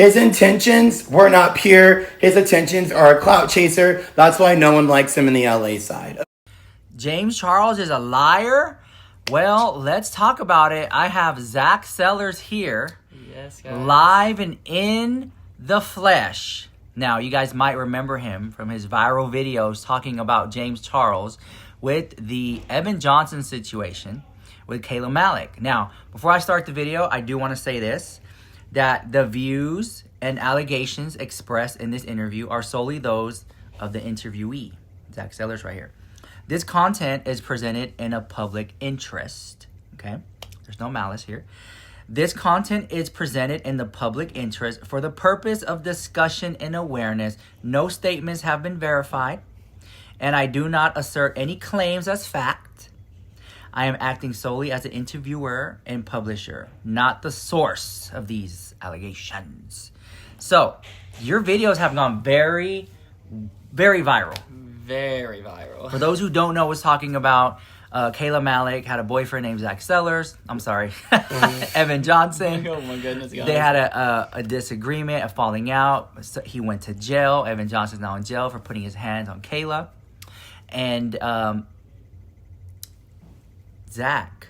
His intentions were not pure. His intentions are a clout chaser. That's why no one likes him in the LA side. James Charles is a liar? Well, let's talk about it. I have Zack Sellars here. Yes, guys. Live and in the flesh. Now, you guys might remember him from his viral videos talking about James Charles with the Evan Johnson situation with Kayla Malik. Now, before I start the video, I do want to say this, that the views and allegations expressed in this interview are solely those of the interviewee, Zack Sellars right here. This content is presented in a public interest, okay? There's no malice here. This content is presented in the public interest for the purpose of discussion and awareness. No statements have been verified, and I do not assert any claims as fact. I am acting solely as an interviewer and publisher, not the source of these allegations. So, your videos have gone very, very viral. Very viral. For those who don't know, was talking about Kayla Malik had a boyfriend named Zack Sellars. I'm sorry, Evan Johnson. Oh my goodness, guys. They had a disagreement, a falling out. So he went to jail. Evan Johnson's now in jail for putting his hands on Kayla. And Zack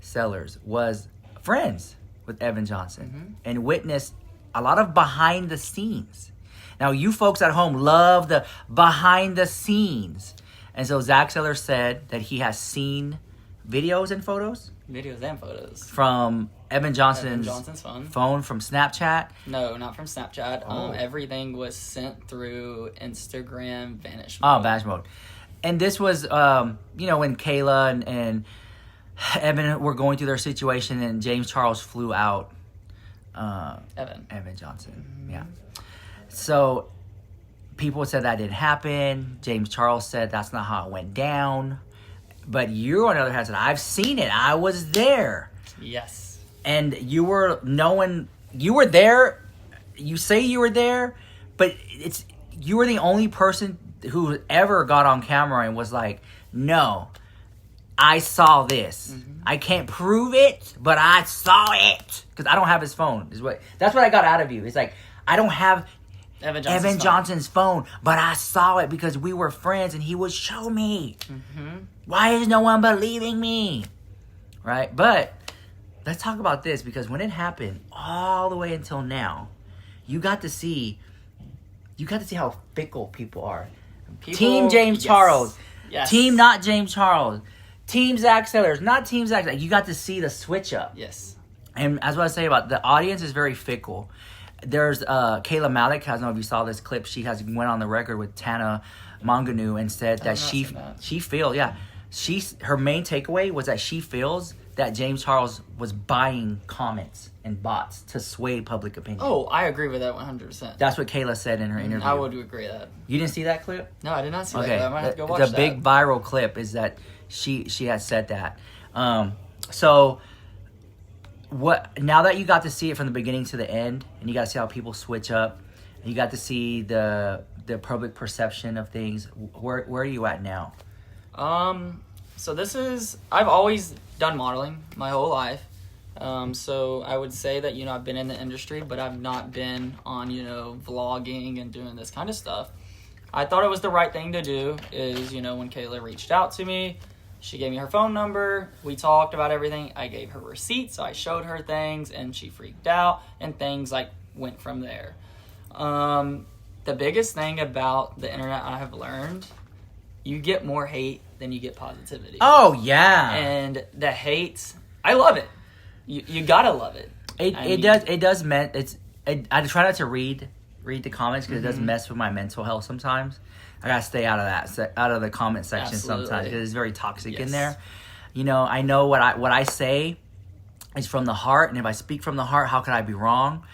Sellars was friends with Evan Johnson and witnessed a lot of behind the scenes. Now, you folks at home love the behind the scenes. And so Zack Sellars said that he has seen videos and photos. Videos and photos. From Evan Johnson's phone from Snapchat. No, not from Snapchat. Oh. Everything was sent through Instagram vanish mode. Oh, vanish mode. And this was, when Kayla and Evan were going through their situation and James Charles flew out. Evan Johnson, yeah. So people said that didn't happen. James Charles said that's not how it went down. But you, on the other hand, said, I've seen it. I was there. Yes. And you were there. You say you were there, but you were the only person who ever got on camera and was like, no, I saw this. I can't prove it, but I saw it. Because I don't have his phone. That's what I got out of you. It's like, I don't have Evan Johnson's phone, but I saw it because we were friends and he would show me. Why is no one believing me? Right? But let's talk about this, because when it happened all the way until now, you got to see how fickle people are. Team James Charles. Yes. Team not James Charles. Team Zack Sellars. Not Team Zack. You got to see the switch up. Yes. And as what I say about the audience is very fickle. There's Kayla Malik. I don't know if you saw this clip. She went on the record with Tana Manganu and said that she feels, her main takeaway was that she feels that James Charles was buying comments and bots to sway public opinion. Oh, I agree with that 100%. That's what Kayla said in her interview. I would agree with that. You didn't see that clip? No, I did not see that. I might have to go watch that. The big viral clip is that she had said that. So what? Now that you got to see it from the beginning to the end, and you got to see how people switch up, and you got to see the public perception of things. Where are you at now? So I've always done modeling my whole life. So I would say that, I've been in the industry, but I've not been on, vlogging and doing this kind of stuff. I thought it was the right thing to do is, when Kayla reached out to me, she gave me her phone number. We talked about everything. I gave her receipts. So I showed her things and she freaked out and things went from there. The biggest thing about the internet I have learned, you get more hate than you get positivity. Oh, yeah. And the hate, I love it. You gotta love it. It does. I try not to read the comments because it does mess with my mental health sometimes. I gotta stay out of the comment section sometimes because it's very toxic in there. I know what I say is from the heart, and if I speak from the heart, how could I be wrong?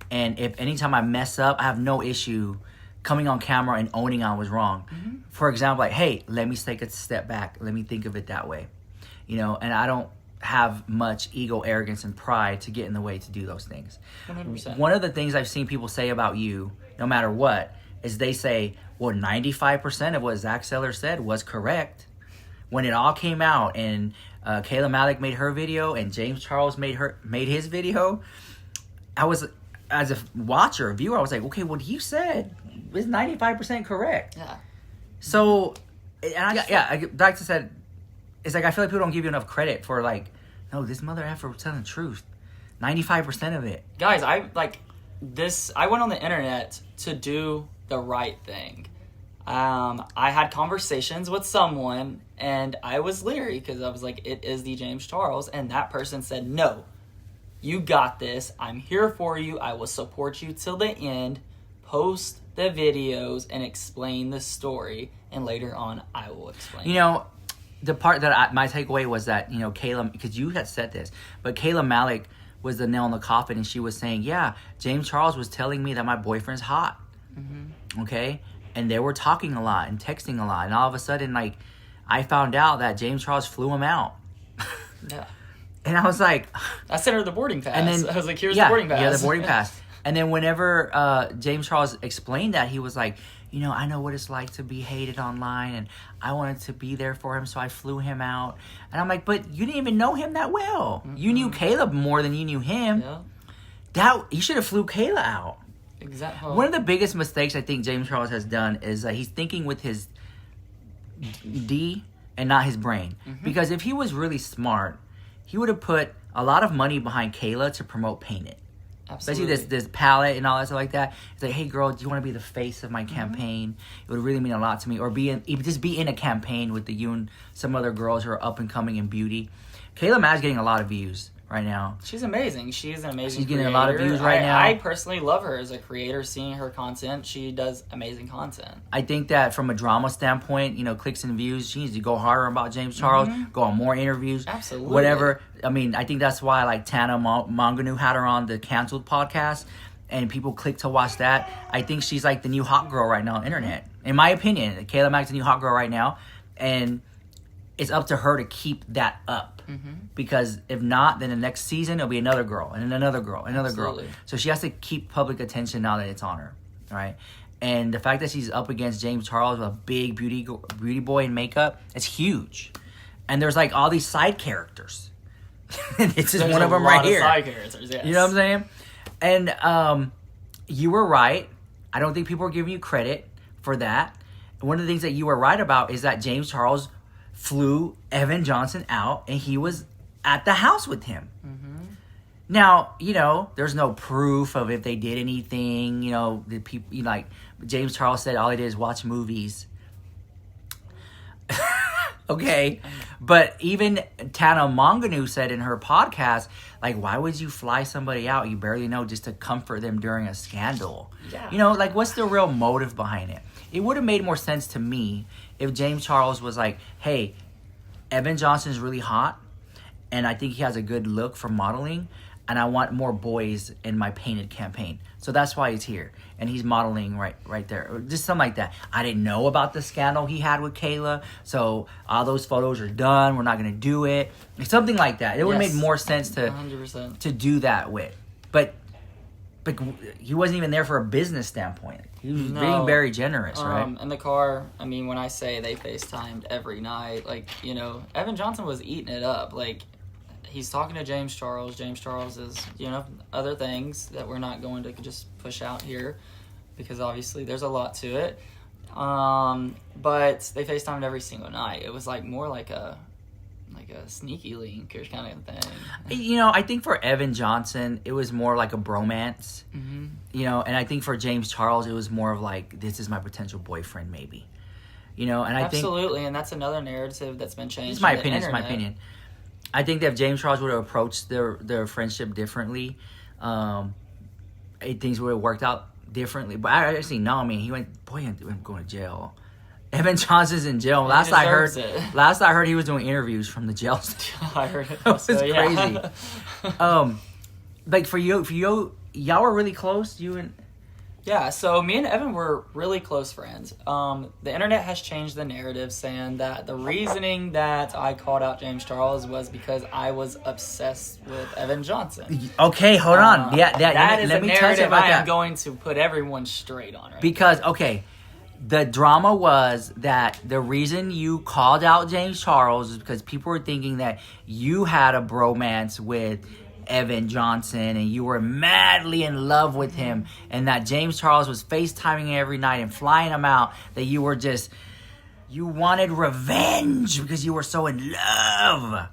And if anytime I mess up, I have no issue coming on camera and owning I was wrong. For example, hey, let me take a step back. Let me think of it that way. And I don't have much ego, arrogance, and pride to get in the way to do those things. 100%. One of the things I've seen people say about you, no matter what, is they say, well, 95% of what Zack Sellars said was correct. When it all came out and Kayla Malik made her video and James Charles made his video, as a watcher, a viewer, I was like, okay, what you said is 95% correct. Yeah. So, like I said, it's like I feel like people don't give you enough credit for like, no, this mother effer was telling the truth. 95% of it. Guys, I went on the internet to do the right thing. I had conversations with someone, and I was leery because I was like, it is the James Charles, and that person said, no, you got this. I'm here for you. I will support you till the end. Post the videos and explain the story, and later on, I will explain. You know, the part that my takeaway was that, you know, Kayla, because you had said this, but Kayla Malik was the nail in the coffin, and she was saying, yeah, James Charles was telling me that my boyfriend's hot. Mm-hmm. Okay? And they were talking a lot and texting a lot. And all of a sudden, like, I found out that James Charles flew him out. Yeah. And I was like... I sent her the boarding pass. And then, I was like, here's the boarding pass. Yeah, the boarding pass. And then whenever James Charles explained that, he was like, you know, I know what it's like to be hated online, and I wanted to be there for him, so I flew him out. And I'm like, but you didn't even know him that well. Mm-hmm. You knew Caleb more than you knew him. Yeah. You should have flew Kayla out. Exactly. One of the biggest mistakes I think James Charles has done is he's thinking with his D and not his brain. Mm-hmm. Because if he was really smart, he would have put a lot of money behind Kayla to promote Paint It. Absolutely. Especially this palette and all that stuff like that. It's like, hey girl, do you want to be the face of my campaign? Mm-hmm. It would really mean a lot to me. Or just be in a campaign with you and some other girls who are up and coming in beauty. Kayla Matt's getting a lot of views right now. She's amazing. She's an amazing She's getting creator. a lot of views right now. I personally love her as a creator, seeing her content. She does amazing content. I think that from a drama standpoint, you know, clicks and views, she needs to go harder about James Charles, go on more interviews. Absolutely. Whatever. I mean, I think that's why, like, Tana Manganu had her on the Canceled podcast, and people click to watch that. I think she's, like, the new hot girl right now on the internet. In my opinion, Kayla Mack's the new hot girl right now, and it's up to her to keep that up. Mm-hmm. Because if not, then the next season it'll be another girl and then another girl and another girl. So she has to keep public attention now that it's on her, right? And the fact that she's up against James Charles, a big beauty boy in makeup, it's huge. And there's like all these side characters. This is one of them right here. Side characters, yes. You know what I'm saying? And you were right. I don't think people are giving you credit for that. And one of the things that you were right about is that James Charles flew Evan Johnson out, and he was at the house with him. Mm-hmm. Now, you know, there's no proof of if they did anything. You know, the people, you know, like James Charles said, all he did is watch movies. Okay, but even Tana Manganu said in her podcast, like, why would you fly somebody out you barely know just to comfort them during a scandal? Yeah. You know, like, what's the real motive behind it? It would have made more sense to me if James Charles was like, hey, Evan Johnson's really hot, and I think he has a good look for modeling, and I want more boys in my painted campaign. So that's why he's here. And he's modeling right there. Or just something like that. I didn't know about the scandal he had with Kayla, so all those photos are done. We're not going to do it. Something like that. It would have made more sense to 100%. To do that with. But he wasn't even there for a business standpoint. He was being very generous, right? In the car, I mean, when I say they FaceTimed every night, like, you know, Evan Johnson was eating it up. Like, he's talking to James Charles. James Charles is, you know, other things that we're not going to just push out here because obviously there's a lot to it. But they FaceTimed every single night. It was like more like a sneaky link or kind of thing. You know, I think for Evan Johnson, it was more like a bromance. Mm-hmm. You know, and I think for James Charles, it was more of like, this is my potential boyfriend, maybe. You know, and I think absolutely, and that's anher narrative that's been changed. It's my opinion. It's my opinion. I think that if James Charles would have approached their friendship differently, things would have worked out differently. But I actually know. I mean, he went going to jail. Evan Johnson's in jail. Last I heard, he was doing interviews from the jail. I heard it. It was crazy. Like for you, y'all were really close. You and yeah. So me and Evan were really close friends. The internet has changed the narrative, saying that the reasoning that I called out James Charles was because I was obsessed with Evan Johnson. Okay, hold on. That is a narrative I am going to put everyone straight on. Right? Because okay. The drama was that the reason you called out James Charles is because people were thinking that you had a bromance with Evan Johnson and you were madly in love with him, and that James Charles was FaceTiming every night and flying him out, that you wanted revenge because you were so in love.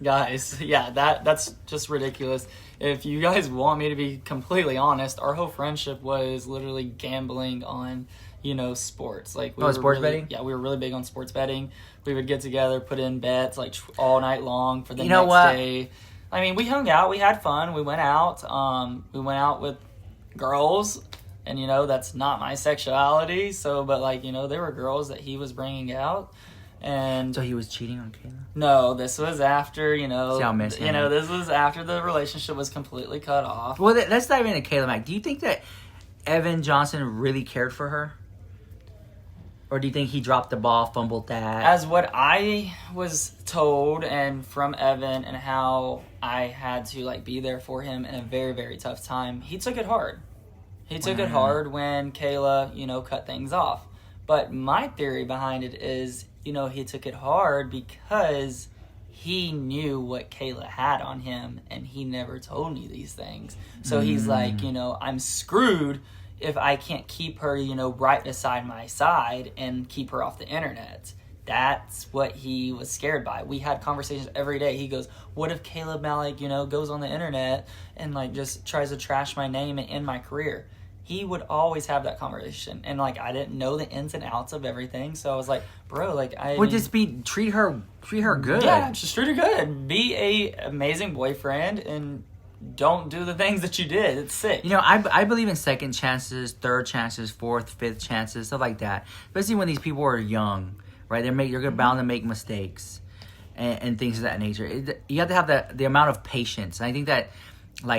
Guys, yeah, that's just ridiculous. If you guys want me to be completely honest, our whole friendship was literally gambling on, sports. Like sports betting? Yeah, we were really big on sports betting. We would get together, put in bets like all night long for the day. I mean, we hung out, we had fun, we went out. We went out with girls, and that's not my sexuality. So, but there were girls that he was bringing out. And so he was cheating on Kayla? No, this was after, See how this was after the relationship was completely cut off. Well, let's dive into Kayla Mack. Do you think that Evan Johnson really cared for her? Or do you think he dropped the ball, fumbled that? As what I was told, and from Evan, and how I had to be there for him in a very, very tough time, he took it hard. He took it hard when Kayla, cut things off. But my theory behind it is, he took it hard because he knew what Kayla had on him, and he never told me these things. So he's like, I'm screwed if I can't keep her, right beside my side and keep her off the internet. That's what he was scared by. We had conversations every day. He goes, what if Caleb Malik, goes on the internet and just tries to trash my name and end my career? He would always have that conversation. And I didn't know the ins and outs of everything. So I was like, bro, treat her good. Yeah, just treat her good. Be a amazing boyfriend and don't do the things that you did. It's sick. I believe in second chances, third chances, fourth, fifth chances, stuff like that. Especially when these people are young, right? You're bound to make mistakes and things of that nature. You have to have the amount of patience. And I think that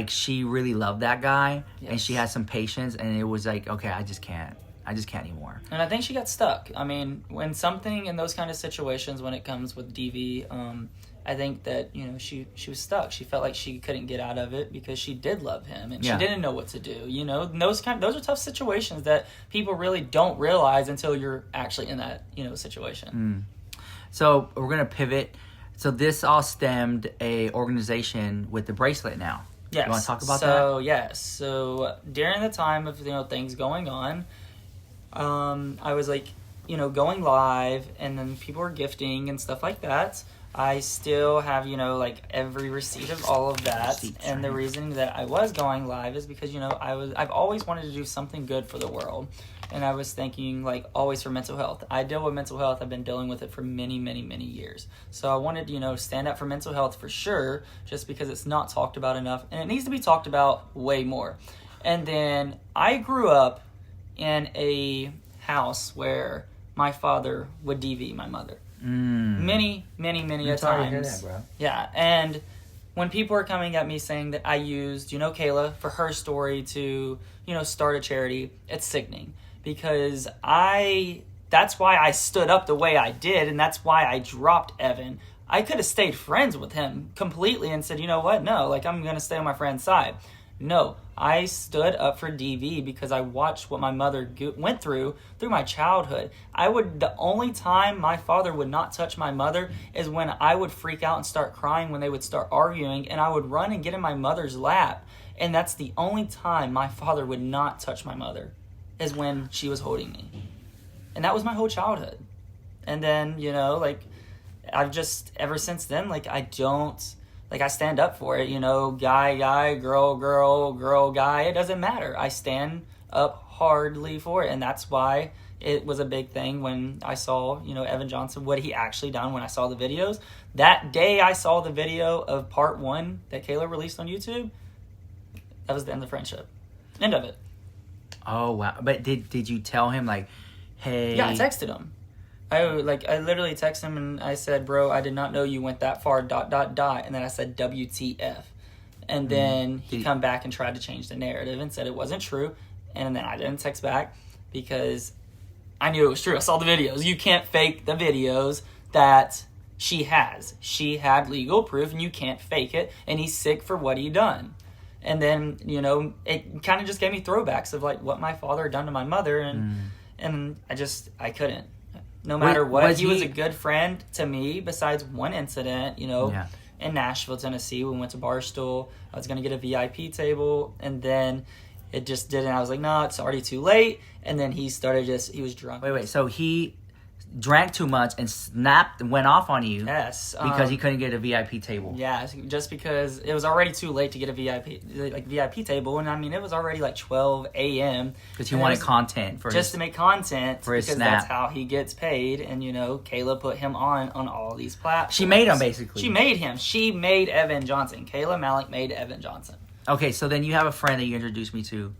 she really loved that guy, and she had some patience, and it was okay, I just can't anymore. And I think she got stuck. I mean, when something in those kind of situations, when it comes with DV, I think that she was stuck. She felt like she couldn't get out of it because she did love him, and she didn't know what to do. And those are tough situations that people really don't realize until you're actually in that situation. So we're gonna pivot. So this all stemmed a organization with the bracelet now. Yes. You want to talk about that? So, yes. So, during the time of, things going on, I was, going live, and then people were gifting and stuff like that. I still have, every receipt of all of that. And the reason that I was going live is because, I've always wanted to do something good for the world. And I was thinking, always for mental health. I deal with mental health. I've been dealing with it for many, many, many years. So I wanted, stand up for mental health for sure, just because it's not talked about enough. And it needs to be talked about way more. And then I grew up in a house where my father would DV my mother. Many, many, many a times. Sorry to hear that, bro. Yeah, and when people are coming at me saying that I used, Kayla, for her story to, start a charity, it's sickening. Because that's why I stood up the way I did, and that's why I dropped Evan. I could have stayed friends with him completely and said, you know what, no, I'm going to stay on my friend's side. No, I stood up for DV because I watched what my mother went through my childhood. The only time my father would not touch my mother is when I would freak out and start crying when they would start arguing, and I would run and get in my mother's lap. And that's the only time my father would not touch my mother, is when she was holding me. And that was my whole childhood. And then, I've just, ever since then, I don't, I stand up for it, guy, girl, guy, it doesn't matter. I stand up hardly for it. And that's why it was a big thing when I saw, Evan Johnson, what he actually done when I saw the videos. That day I saw the video of part 1 that Kayla released on YouTube, that was the end of the friendship. End of it. Oh, wow. But did you tell him, hey... Yeah, I texted him. I literally texted him and I said, bro, I did not know you went that far, ... And then I said, WTF. And then he come back and tried to change the narrative and said it wasn't true. And then I didn't text back because I knew it was true. I saw the videos. You can't fake the videos that she has. She had legal proof and you can't fake it. And he's sick for what he done. And then, it kind of just gave me throwbacks of what my father had done to my mother. And I couldn't. No matter what, he was a good friend to me besides one incident, in Nashville, Tennessee. We went to Barstool. I was going to get a VIP table, and then it just didn't. I was like, no, it's already too late. And then he was drunk. Wait. So he drank too much and snapped and went off on you. Yes. Because he couldn't get a VIP table. Yeah, just because it was already too late to get a VIP table. And I mean, it was already like 12 a.m. Because he wanted content to make content for his because snap. That's how he gets paid. And, Kayla put him on all these platforms. She made him, basically. She made him. She made Evan Johnson. Kayla Malik made Evan Johnson. Okay, so then you have a friend that you introduced me to.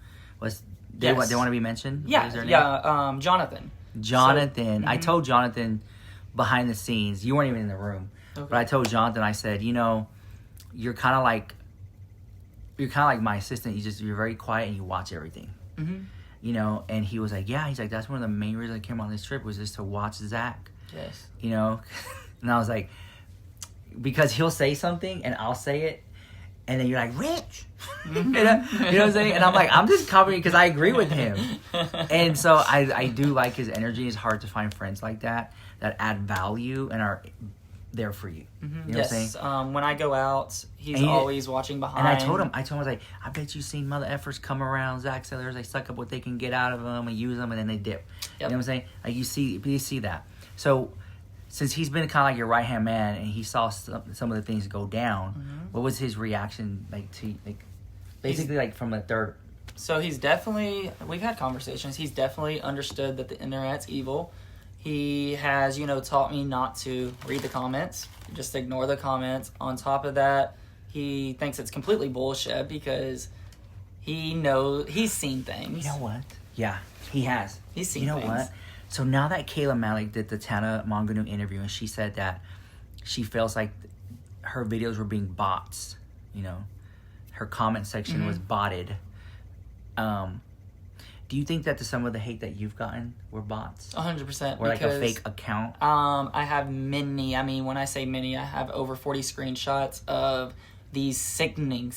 They want to be mentioned? Yeah, What is their name? Jonathan. Jonathan. So, I told Jonathan behind the scenes. You weren't even in the room, but I told Jonathan. I said, you're kind of like my assistant. You're very quiet and you watch everything. Mm-hmm. And he was like, yeah. He's like, that's one of the main reasons I came on this trip was just to watch Zack. Yes. And I was like, because he'll say something and I'll say it. And then you're like, Rich! You know what I'm saying? And I'm like, I'm just copying because I agree with him. And so I do like his energy. It's hard to find friends like that add value and are there for you. Mm-hmm. You know what I'm saying? When I go out, he's always watching behind. And I told him, I was like, I bet you've seen mother effers come around, Zack sellers, they suck up what they can get out of them and use them and then they dip. Yep. You know what I'm saying? Like you see that. So since he's been kind of like your right-hand man and he saw some of the things go down, what was his reaction basically from the third? So we've had conversations. He's definitely understood that the internet's evil. He has, taught me not to read the comments, just ignore the comments. On top of that, he thinks it's completely bullshit because he's seen things. You know what? Yeah, he has. He's seen things. You know what? So now that Kayla Malik did the Tana Manganu interview and she said that she feels like her videos were being bots, her comment section was botted. Do you think that some of the hate that you've gotten were bots? 100%. Or like a fake account? I have many. I mean, when I say many, I have over 40 screenshots of these sickening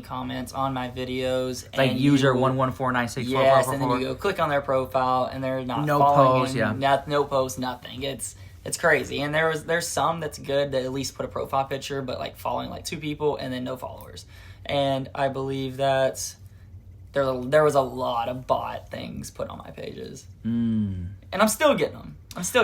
comments on my videos. Like and user 114964444. Yes, and then you go click on their profile and they're not no following post, no post, nothing. It's crazy. And there's some that's good that at least put a profile picture, but like following like 2 people and then no followers. And I believe that there was a lot of bot things put on my pages. And I'm still getting them.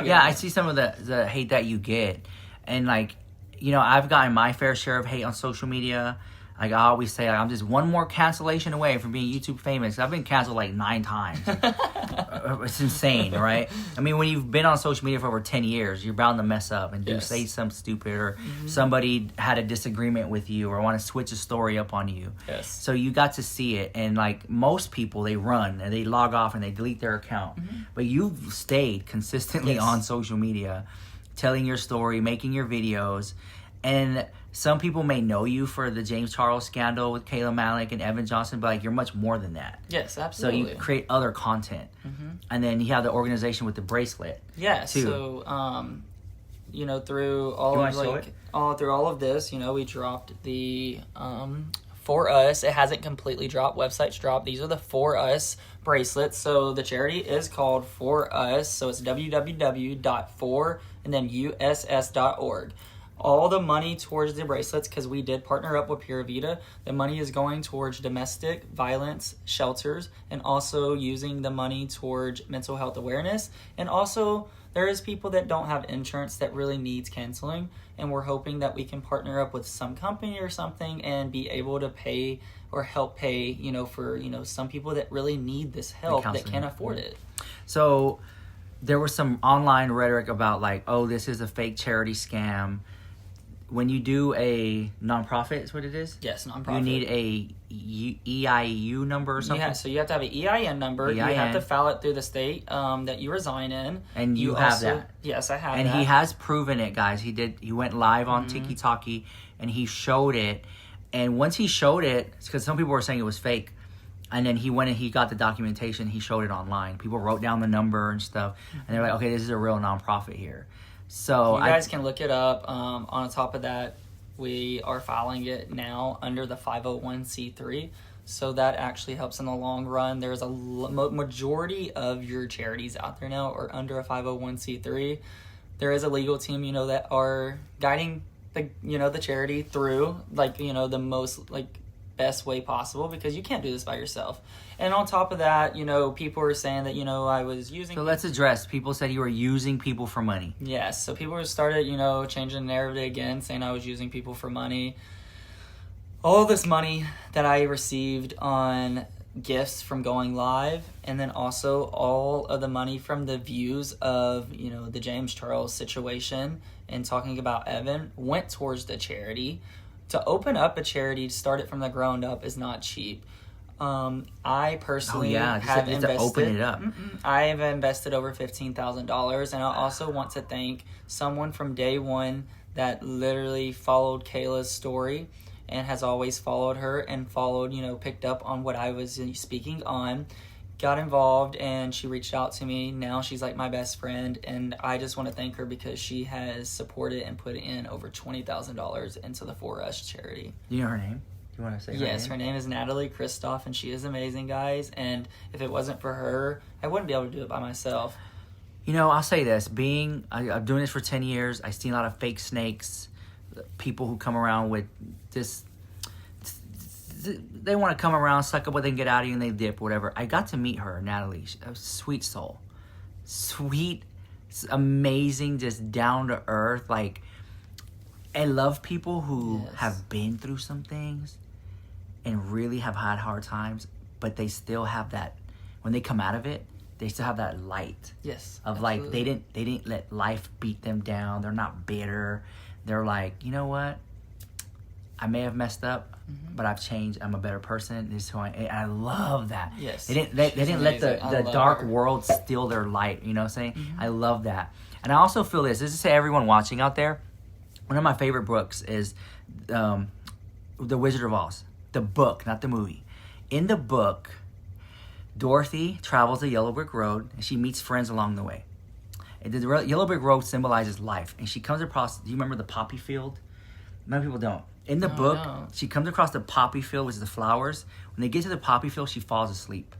Yeah, I see some of the hate that you get. And like, I've gotten my fair share of hate on social media. Like I always say, I'm just one more cancellation away from being YouTube famous. I've been canceled like 9 times. It's insane, right? I mean, when you've been on social media for over 10 years, you're bound to mess up and say something stupid or somebody had a disagreement with you or want to switch a story up on you. Yes. So you got to see it. And like most people, they run and they log off and they delete their account. But you've stayed consistently on social media, telling your story, making your videos. And some people may know you for the James Charles scandal with Kayla Malik and Evan Johnson, but like you're much more than that. Yes, absolutely. So you create other content, and then you have the organization with the bracelet. Yeah. Too. So, through all of this, we dropped the For Us. It hasn't completely dropped. Websites dropped. These are the For Us bracelets. So the charity is called For Us. So it's www.for and then uss.org. All the money towards the bracelets, because we did partner up with Pura Vida, the money is going towards domestic violence shelters and also using the money towards mental health awareness. And also, there is people that don't have insurance that really needs canceling, and we're hoping that we can partner up with some company or something and be able to pay or help pay, for, some people that really need this help that can't afford it. So there was some online rhetoric about like, oh, this is a fake charity scam. When you do a nonprofit, is what it is? Yes, nonprofit. You need a EIU number or something? Yeah, so you have to have an EIN number. You have to file it through the state that you resign in. And you have that? Yes, I have that. And he has proven it, guys. He went live on Tiki Talkie, and he showed it. And once he showed it, because some people were saying it was fake, and then he went and he got the documentation. He showed it online. People wrote down the number and stuff. And they're like, okay, this is a real nonprofit here. So you guys can look it up. On top of that, we are filing it now under the 501c3. So that actually helps in the long run. There's a majority of your charities out there now are under a 501c3. There is a legal team, that are guiding the charity through the most best way possible, because you can't do this by yourself. And on top of that, people were saying that I was using. So let's address. People said you were using people for money. Yes. So people started changing the narrative again, saying I was using people for money. All this money that I received on gifts from going live, and then also all of the money from the views of the James Charles situation and talking about Evan went towards the charity. To open up a charity, to start it from the ground up, is not cheap. I personally have invested. To open it up. I have invested over $15,000, and I also want to thank someone from day one that literally followed Kayla's story and has always followed her and followed, picked up on what I was speaking on, got involved, and she reached out to me. Now she's like my best friend, and I just want to thank her because she has supported and put in over $20,000 into the For Us charity. Do you know her name? Do you want to say her name? Yes, her name is Natalie Kristoff, and she is amazing, guys. And if it wasn't for her, I wouldn't be able to do it by myself. I'll say this. I'm doing this for 10 years. I've seen a lot of fake snakes, people who come around with this. They want to come around, suck up what they can get out of you, and they dip, whatever. I got to meet her, Natalie. A sweet soul. Sweet, amazing, just down to earth. Like, I love people who have been through some things and really have had hard times, but they still have that, when they come out of it, they still have that light. Yes. Of absolutely. Like, they didn't let life beat them down. They're not bitter. They're like, you know what? I may have messed up, but I've changed. I'm a better person. This is who I love that. Yes. They didn't let the dark world steal their light. You know what I'm saying? I love that. And I also feel this is to say everyone watching out there, one of my favorite books is The Wizard of Oz. The book, not the movie. In the book, Dorothy travels the Yellow Brick Road, and she meets friends along the way. And the Yellow Brick Road symbolizes life. And she comes across, do you remember the poppy field? Many people don't. In the book, she comes across the poppy field, which is the flowers. When they get to the poppy field, she falls asleep.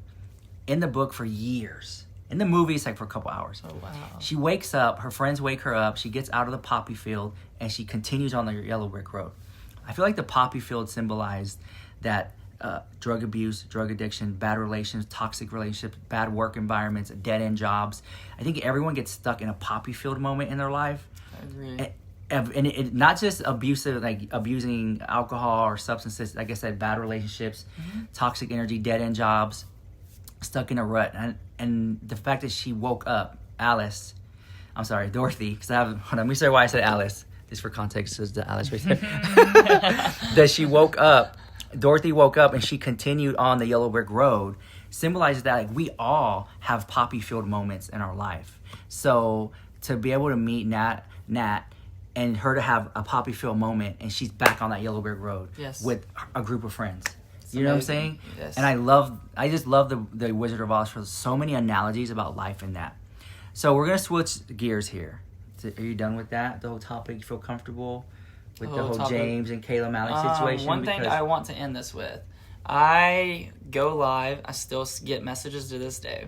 In the book for years. In the movie, it's like for a couple hours. Oh, wow. She wakes up, her friends wake her up, she gets out of the poppy field, and she continues on the Yellow Brick Road. I feel like the poppy field symbolized that drug abuse, drug addiction, bad relations, toxic relationships, bad work environments, dead-end jobs. I think everyone gets stuck in a poppy field moment in their life. I agree. And it not just abusive, like abusing alcohol or substances, like I said, bad relationships, toxic energy, dead-end jobs, stuck in a rut. And the fact that she woke up, Dorothy, because let me say why I said Alice. Just for context, is the Alice right there. That she woke up, Dorothy woke up and she continued on the Yellow Brick Road, symbolizes that like we all have poppy field moments in our life. So to be able to meet Nat, and her to have a poppy field moment, and she's back on that Yellow Brick Road with a group of friends. You know what I'm saying? Yes. And I just love the Wizard of Oz for so many analogies about life in that. So we're gonna switch gears here. Are you done with that? The whole topic? You feel comfortable with the whole topic? James and Kayla Malik situation? One thing I want to end this with. I go live. I still get messages to this day.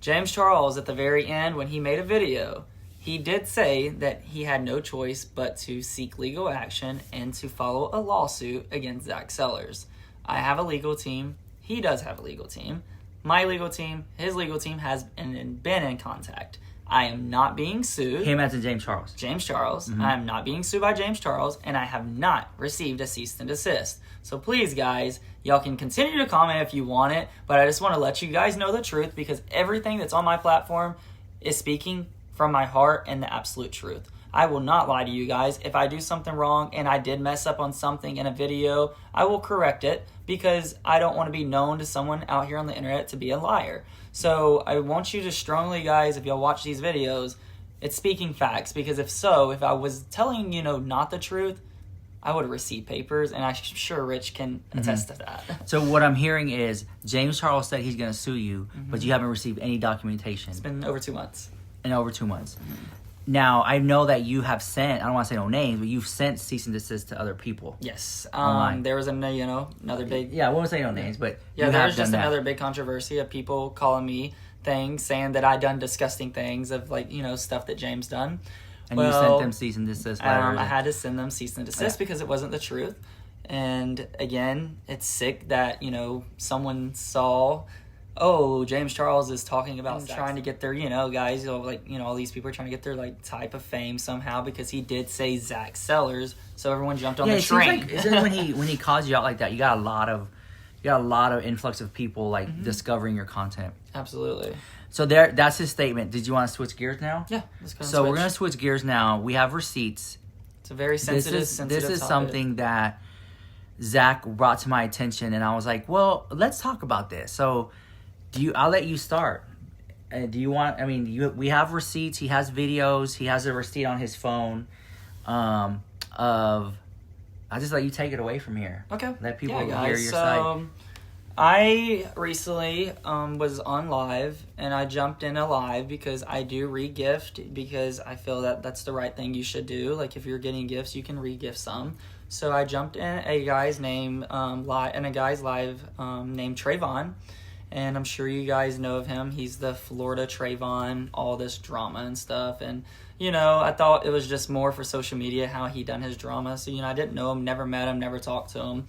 James Charles, at the very end, when he made a video, he did say that he had no choice but to seek legal action and to follow a lawsuit against Zack Sellars. I have a legal team. He does have a legal team. My legal team, his legal team has been in contact. I am not being sued. Him as in James Charles. James Charles. I am not being sued by James Charles, and I have not received a cease and desist. So please, guys, y'all can continue to comment if you want it, but I just want to let you guys know the truth, because everything that's on my platform is speaking from my heart and the absolute truth. I will not lie to you guys. If I do something wrong and I did mess up on something in a video, I will correct it, because I don't want to be known to someone out here on the internet to be a liar. So I want you to strongly, guys, if y'all watch these videos, it's speaking facts, because if I was telling, not the truth, I would have received papers, and I'm sure Rich can attest to that. So what I'm hearing is James Charles said he's going to sue you, but you haven't received any documentation. It's been over 2 months. In over 2 months. Now, I know that you have sent, I don't want to say no names, but you've sent cease and desist to other people. Yes. Online. There was another big... Yeah, I won't say no names, but yeah, there was just another big controversy of people calling me things, saying that I done disgusting things of stuff that James done. And you sent them cease and desist letters. I had to send them cease and desist because it wasn't the truth. And again, it's sick that, you know, someone saw, oh, James Charles is talking about trying to get their, you know, guys, you know, like, you know, all these people are trying to get their, like, type of fame somehow because he did say Zack Sellars, so everyone jumped on the train. Like, isn't it when he calls you out like that, you got a lot of influx of people, like, discovering your content. Absolutely. So that's his statement. Did you want to switch gears now? Yeah, let's go. So we're going to switch gears now. We have receipts. It's a very sensitive This is topic. something that Zack brought to my attention, and I was like, well, let's talk about this. So I'll let you start. Do you want, we have receipts. He has videos. He has a receipt on his phone I'll just let you take it away from here. Okay. Let people hear guys, your side. I recently was on live, and I jumped in a live because I do re-gift because I feel that that's the right thing you should do. Like, if you're getting gifts, you can re-gift some. So I jumped in a guy's name live named Trayvon, and I'm sure you guys know of him. He's the Florida Trayvon, all this drama and stuff. And, you know, I thought it was just more for social media how he done his drama. So, you know, I didn't know him, never met him, never talked to him.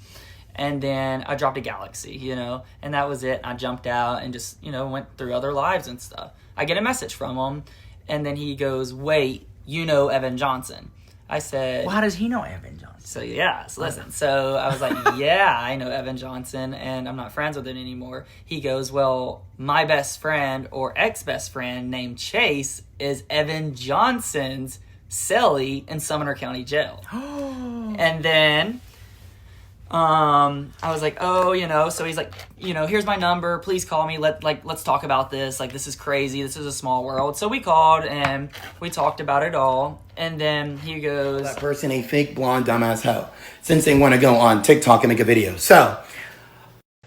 And then I dropped a Galaxy, you know, and that was it. I jumped out and just, you know, went through other lives and stuff. I get a message from him, and then he goes, wait, you know Evan Johnson. I said... Well, how does he know Evan Johnson? So, yeah, so listen. So I was like, yeah, I know Evan Johnson, and I'm not friends with him anymore. He goes, well, my best friend or ex-best friend named Chase is Evan Johnson's cellie in Sumner County Jail. And then... I was like, oh, you know, so he's like, you know, here's my number, please call me, let's talk about this, like, this is crazy, this is a small world. So we called, and we talked about it all, and then he goes... That person a fake, blonde, dumbass hoe, since they want to go on TikTok and make a video. So,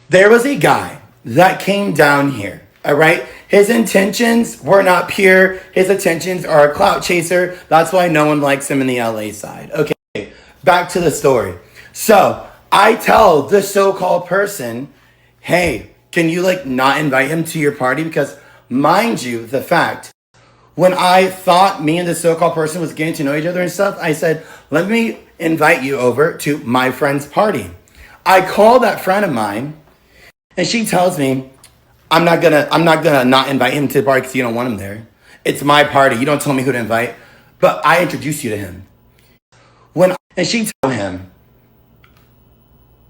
there was a guy that came down here, all right? His intentions were not pure, his intentions are a clout chaser, that's why no one likes him in the LA side. Okay, back to the story. So... I tell the so-called person, hey, can you not invite him to your party? Because mind you, the fact, when I thought me and the so-called person was getting to know each other and stuff, I said, let me invite you over to my friend's party. I call that friend of mine, and she tells me, I'm not gonna not invite him to the party because you don't want him there. It's my party. You don't tell me who to invite, but I introduce you to him. And she told him,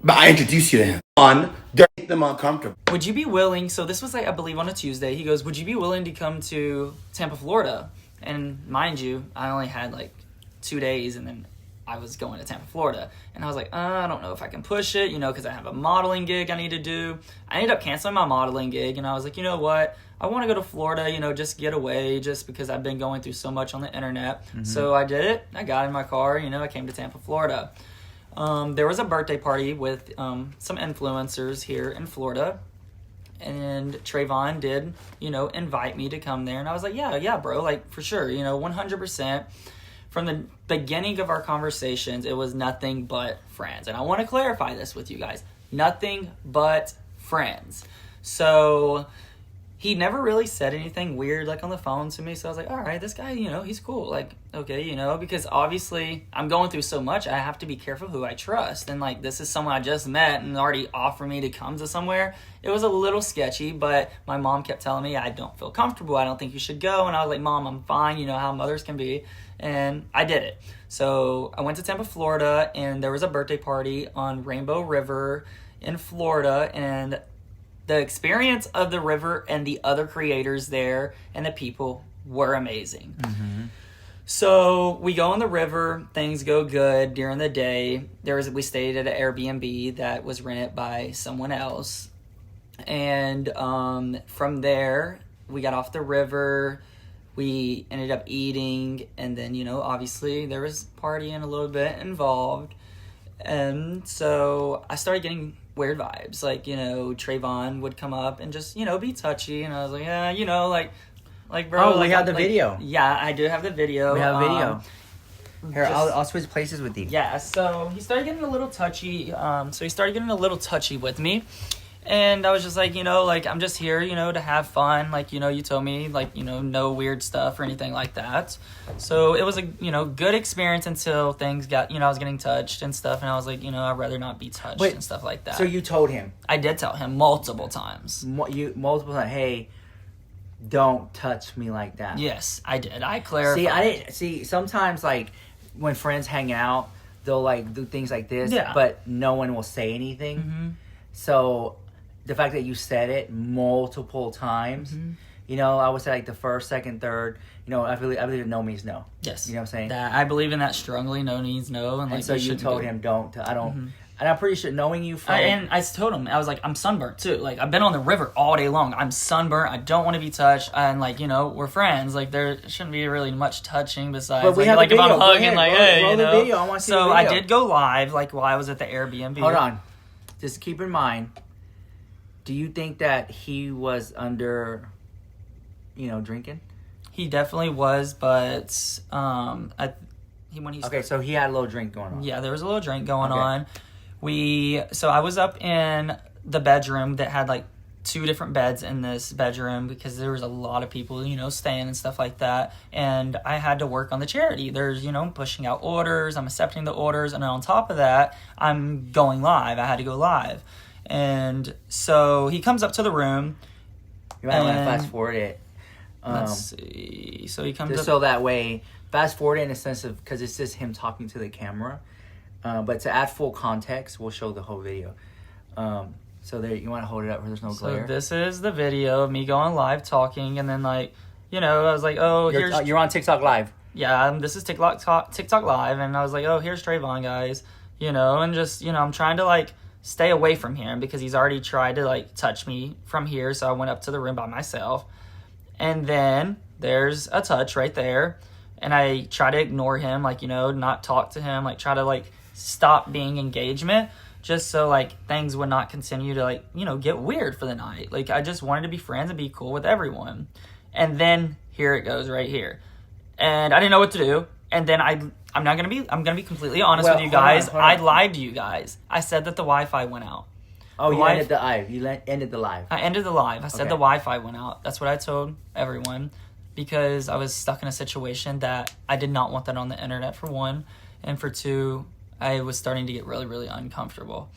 but I introduced you to him. Don't make them uncomfortable. Would you be willing, so this was I believe on a Tuesday, he goes, would you be willing to come to Tampa, Florida? And mind you, I only had 2 days, and then I was going to Tampa, Florida. And I was like, I don't know if I can push it, because I have a modeling gig I need to do. I ended up canceling my modeling gig, and I was like, you know what? I want to go to Florida, just get away, just because I've been going through so much on the internet. Mm-hmm. So I did it. I got in my car, I came to Tampa, Florida. There was a birthday party with some influencers here in Florida, and Trayvon did, invite me to come there, and I was like, yeah, bro, for sure, 100%. From the beginning of our conversations, it was nothing but friends, and I want to clarify this with you guys, nothing but friends. So he never really said anything weird on the phone to me, so I was like, all right, this guy, he's cool, okay, because obviously I'm going through so much, I have to be careful who I trust, and this is someone I just met and already offered me to come to somewhere. It was a little sketchy, but my mom kept telling me, I don't feel comfortable, I don't think you should go, and I was like, Mom, I'm fine, how mothers can be, and I did it. So I went to Tampa, Florida, and there was a birthday party on Rainbow River in Florida, and the experience of the river and the other creators there and the people were amazing. Mm-hmm. So we go on the river, things go good during the day. We stayed at an Airbnb that was rented by someone else. And from there, we got off the river. We ended up eating. And then, obviously there was partying a little bit involved. And so I started getting weird vibes. Trayvon would come up and just, be touchy. And I was like, yeah, bro. Oh, we have the video. Yeah, I do have the video. We have video. Here, I'll switch places with you. Yeah, so he started getting a little touchy. With me. And I was just like, like, I'm just here, to have fun. Like, you told me, like, no weird stuff or anything like that. So it was a, good experience until things got, I was getting touched and stuff. And I was like, I'd rather not be touched and stuff like that. So you told him? I did tell him multiple times. Multiple times, hey, don't touch me like that. Yes, I did. I clarified. See, sometimes, like, when friends hang out, they'll, like, do things like this. Yeah. But no one will say anything. Mm-hmm. So the fact that you said it multiple times, I would say like the first, second, third, I believe no means no. Yes. You know what I'm saying? That I believe in that strongly. No means no. And, like, and so you told him I don't. And I'm pretty sure knowing you from... And I told him, I was like, I'm sunburnt too. Like, I've been on the river all day long. I'm sunburnt. I don't want to be touched. And, like, we're friends. Like, there shouldn't be really much touching besides, but we have like a video. if I'm hugging, ahead, like, roll, hey, roll the video. I want to see the video. I did go live, like, while I was at the Airbnb. Hold on. Just keep in mind, do you think that he was under, drinking? He definitely was, but Okay, so he had a little drink going on. Yeah, there was a little drink going on. So I was up in the bedroom that had like 2 different beds in this bedroom because there was a lot of people, staying and stuff like that. And I had to work on the charity. There's, pushing out orders. I'm accepting the orders. And then on top of that, I'm going live. I had to go live. And so he comes up to the room. You might want to fast forward it. Let's see. So he comes just up. So that way, fast forward it in a sense of, because it's just him talking to the camera. But to add full context, we'll show the whole video. So there, you want to hold it up where there's no glare? So this is the video of me going live talking, and then like, I was like, oh, you're on TikTok Live. Yeah, this is TikTok Live, and I was like, oh, here's Trayvon, guys, and just, I'm trying to like stay away from him because he's already tried to like touch me from here, so I went up to the room by myself, and then there's a touch right there, and I try to ignore him, like, not talk to him, like try to like stop being engagement just so like things would not continue to like get weird for the night. Like, I just wanted to be friends and be cool with everyone. And then here it goes right here, and I didn't know what to do. And then I'm gonna be completely honest with you guys. I lied to you guys. I said that the Wi-Fi went out. Oh, you ended the live. You ended the live. I ended the live. I said the Wi-Fi went out. That's what I told everyone because I was stuck in a situation that I did not want that on the internet, for one, and for two, I was starting to get really, really uncomfortable.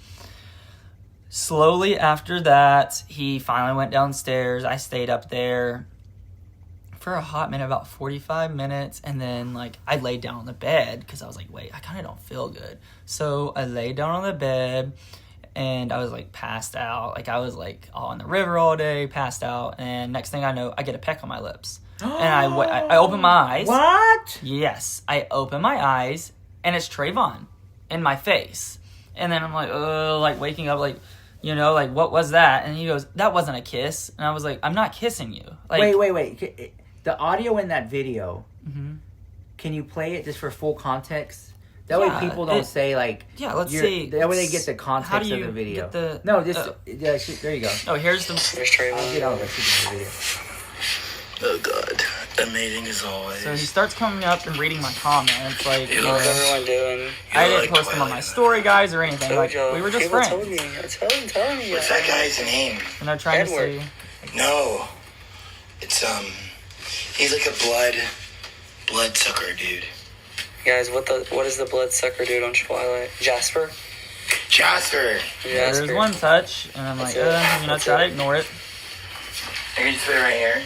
Slowly after that, he finally went downstairs. I stayed up there for a hot minute, about 45 minutes, and then like I laid down on the bed because I was like, wait, I kind of don't feel good. So I laid down on the bed, and I was like passed out. Like, I was like on the river all day, passed out, and next thing I know, I get a peck on my lips. And I open my eyes. What? Yes, I open my eyes, and it's Trayvon in my face. And then I'm like, like waking up, like, like, what was that? And he goes, that wasn't a kiss. And I was like, I'm not kissing you. Like, wait. The audio in that video, can you play it just for full context? That way people don't say, like... Yeah, let's see. That way they get the context of the video. No, just... there you go. Oh, here's Trayvon. I'll get all the video. Oh, God. Amazing as always. So he starts coming up and reading my comments, like... How's everyone doing? I didn't post them on my story, guys, or anything. Like, we were just friends. Told me. What's that guy's name? And they're trying to see... No. It's, he's like a bloodsucker dude. Guys, what is the bloodsucker dude on Twilight? Jasper. There's one touch, and I'm like, try to ignore it. I can just put it right here.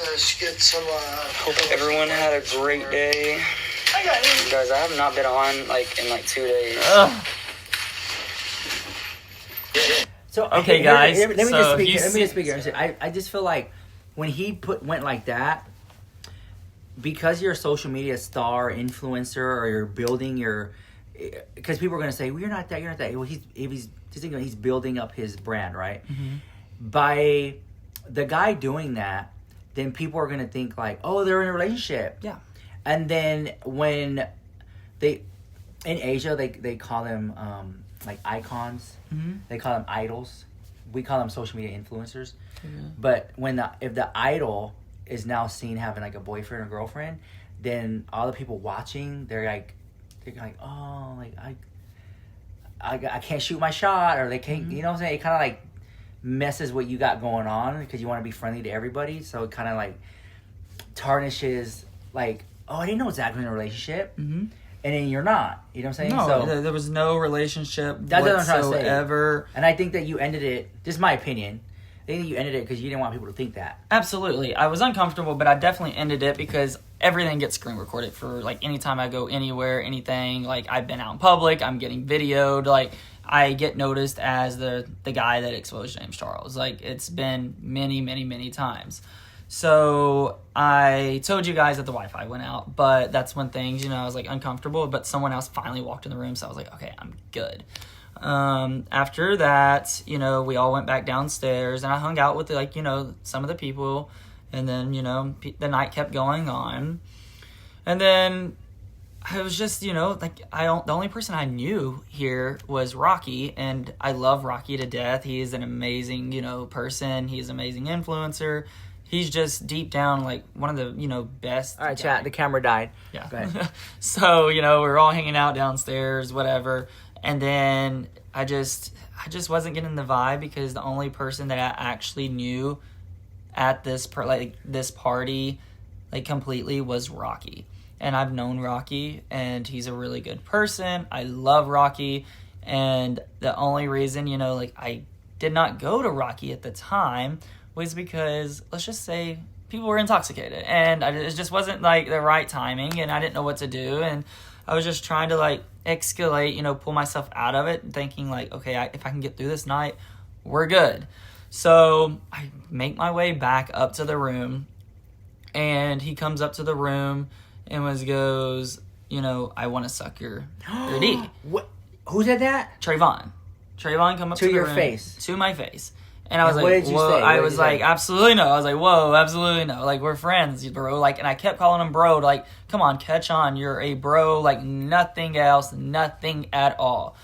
Let's get some, Hope everyone had a great day. Guys, I have not been on, like, in, like, 2 days. So, okay, guys. Let me just speak here. I just feel like when he went like that, because you're a social media star, influencer, or you're building your... Because people are going to say, well, you're not that. Well, he's building up his brand, right? Mm-hmm. By the guy doing that, then people are going to think like, oh, they're in a relationship. Yeah. And then when in Asia, they call them like icons. Mm-hmm. They call them idols. We call them social media influencers. Mm-hmm. But if the idol is now seen having like a boyfriend or girlfriend, then all the people watching, they're like, oh, like I can't shoot my shot, or they can't, you know what I'm saying? It kind of like messes what you got going on because you want to be friendly to everybody. So it kind of like tarnishes, like, oh, I didn't know Zack was in a relationship. Mm-hmm. And then you're not. You know what I'm saying? No, so, there was no relationship that's what I'm trying to say. whatsoever. And I think that you ended it, this is my opinion, I think that you ended it because you didn't want people to think that. Absolutely. I was uncomfortable, but I definitely ended it because everything gets screen recorded for, like, anytime I go anywhere, anything. Like, I've been out in public, I'm getting videoed. Like, I get noticed as the guy that exposed James Charles. Like, it's been many, many, many times. So I told you guys that the Wi-Fi went out, but that's when things, I was, like, uncomfortable. But someone else finally walked in the room, so I was like, okay, I'm good. After that, we all went back downstairs, and I hung out with, like, some of the people, and then, the night kept going on. And then I was just, like, the only person I knew here was Rocky, and I love Rocky to death. He is an amazing, person. He's an amazing influencer. He's just deep down, like, one of the, best. All right, chat, the camera died. Yeah. Go ahead. So, we were all hanging out downstairs, whatever. And then I just wasn't getting the vibe because the only person that I actually knew at this party, like, completely was Rocky. And I've known Rocky, and he's a really good person. I love Rocky. And the only reason, like, I did not go to Rocky at the time was because, let's just say, people were intoxicated. And it just wasn't, like, the right timing, and I didn't know what to do. And I was just trying to, like, escalate, pull myself out of it, thinking, like, okay, if I can get through this night, we're good. So I make my way back up to the room, and he comes up to the room and goes, I want to suck your D. What? Who said that? Trayvon come up to your the room, face. To my face. And I was what like, did you whoa. say? I was like, absolutely no. I was like, whoa, absolutely no. Like, we're friends, bro. Like, and I kept calling him bro. Like, come on, catch on. You're a bro. Like, nothing else. Nothing at all.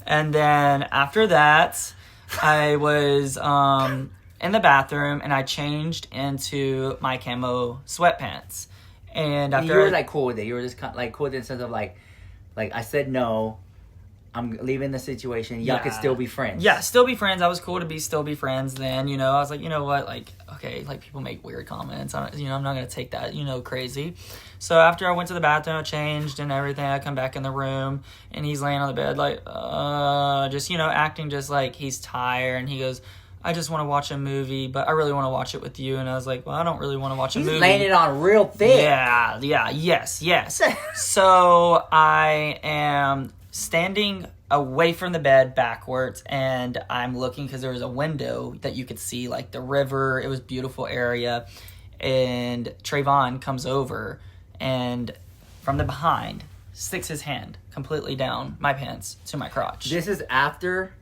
And then after that, I was in the bathroom, and I changed into my camo sweatpants. And after you were, like, cool with it. You were just kind of, like, cool with it in the sense of, like, I said no. I'm leaving the situation. Y'all could still be friends. Yeah, still be friends. I was cool to still be friends then, I was like, you know what, like, okay, like, people make weird comments. I'm not going to take that, crazy. So after I went to the bathroom, I changed and everything, I come back in the room, and he's laying on the bed, like, just, acting just like he's tired, and he goes, I just want to watch a movie, but I really want to watch it with you. And I was like, well, I don't really want to watch a movie. He's laying it on real thick. Yeah, yes. So I am standing away from the bed backwards, and I'm looking because there was a window that you could see, like, the river. It was a beautiful area. And Trayvon comes over, and from the behind sticks his hand completely down my pants to my crotch. This is after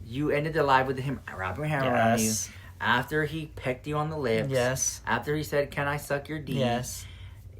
you ended the live with him wrapping your hand around you. After he pecked you on the lips. Yes. After he said, can I suck your D? Yes.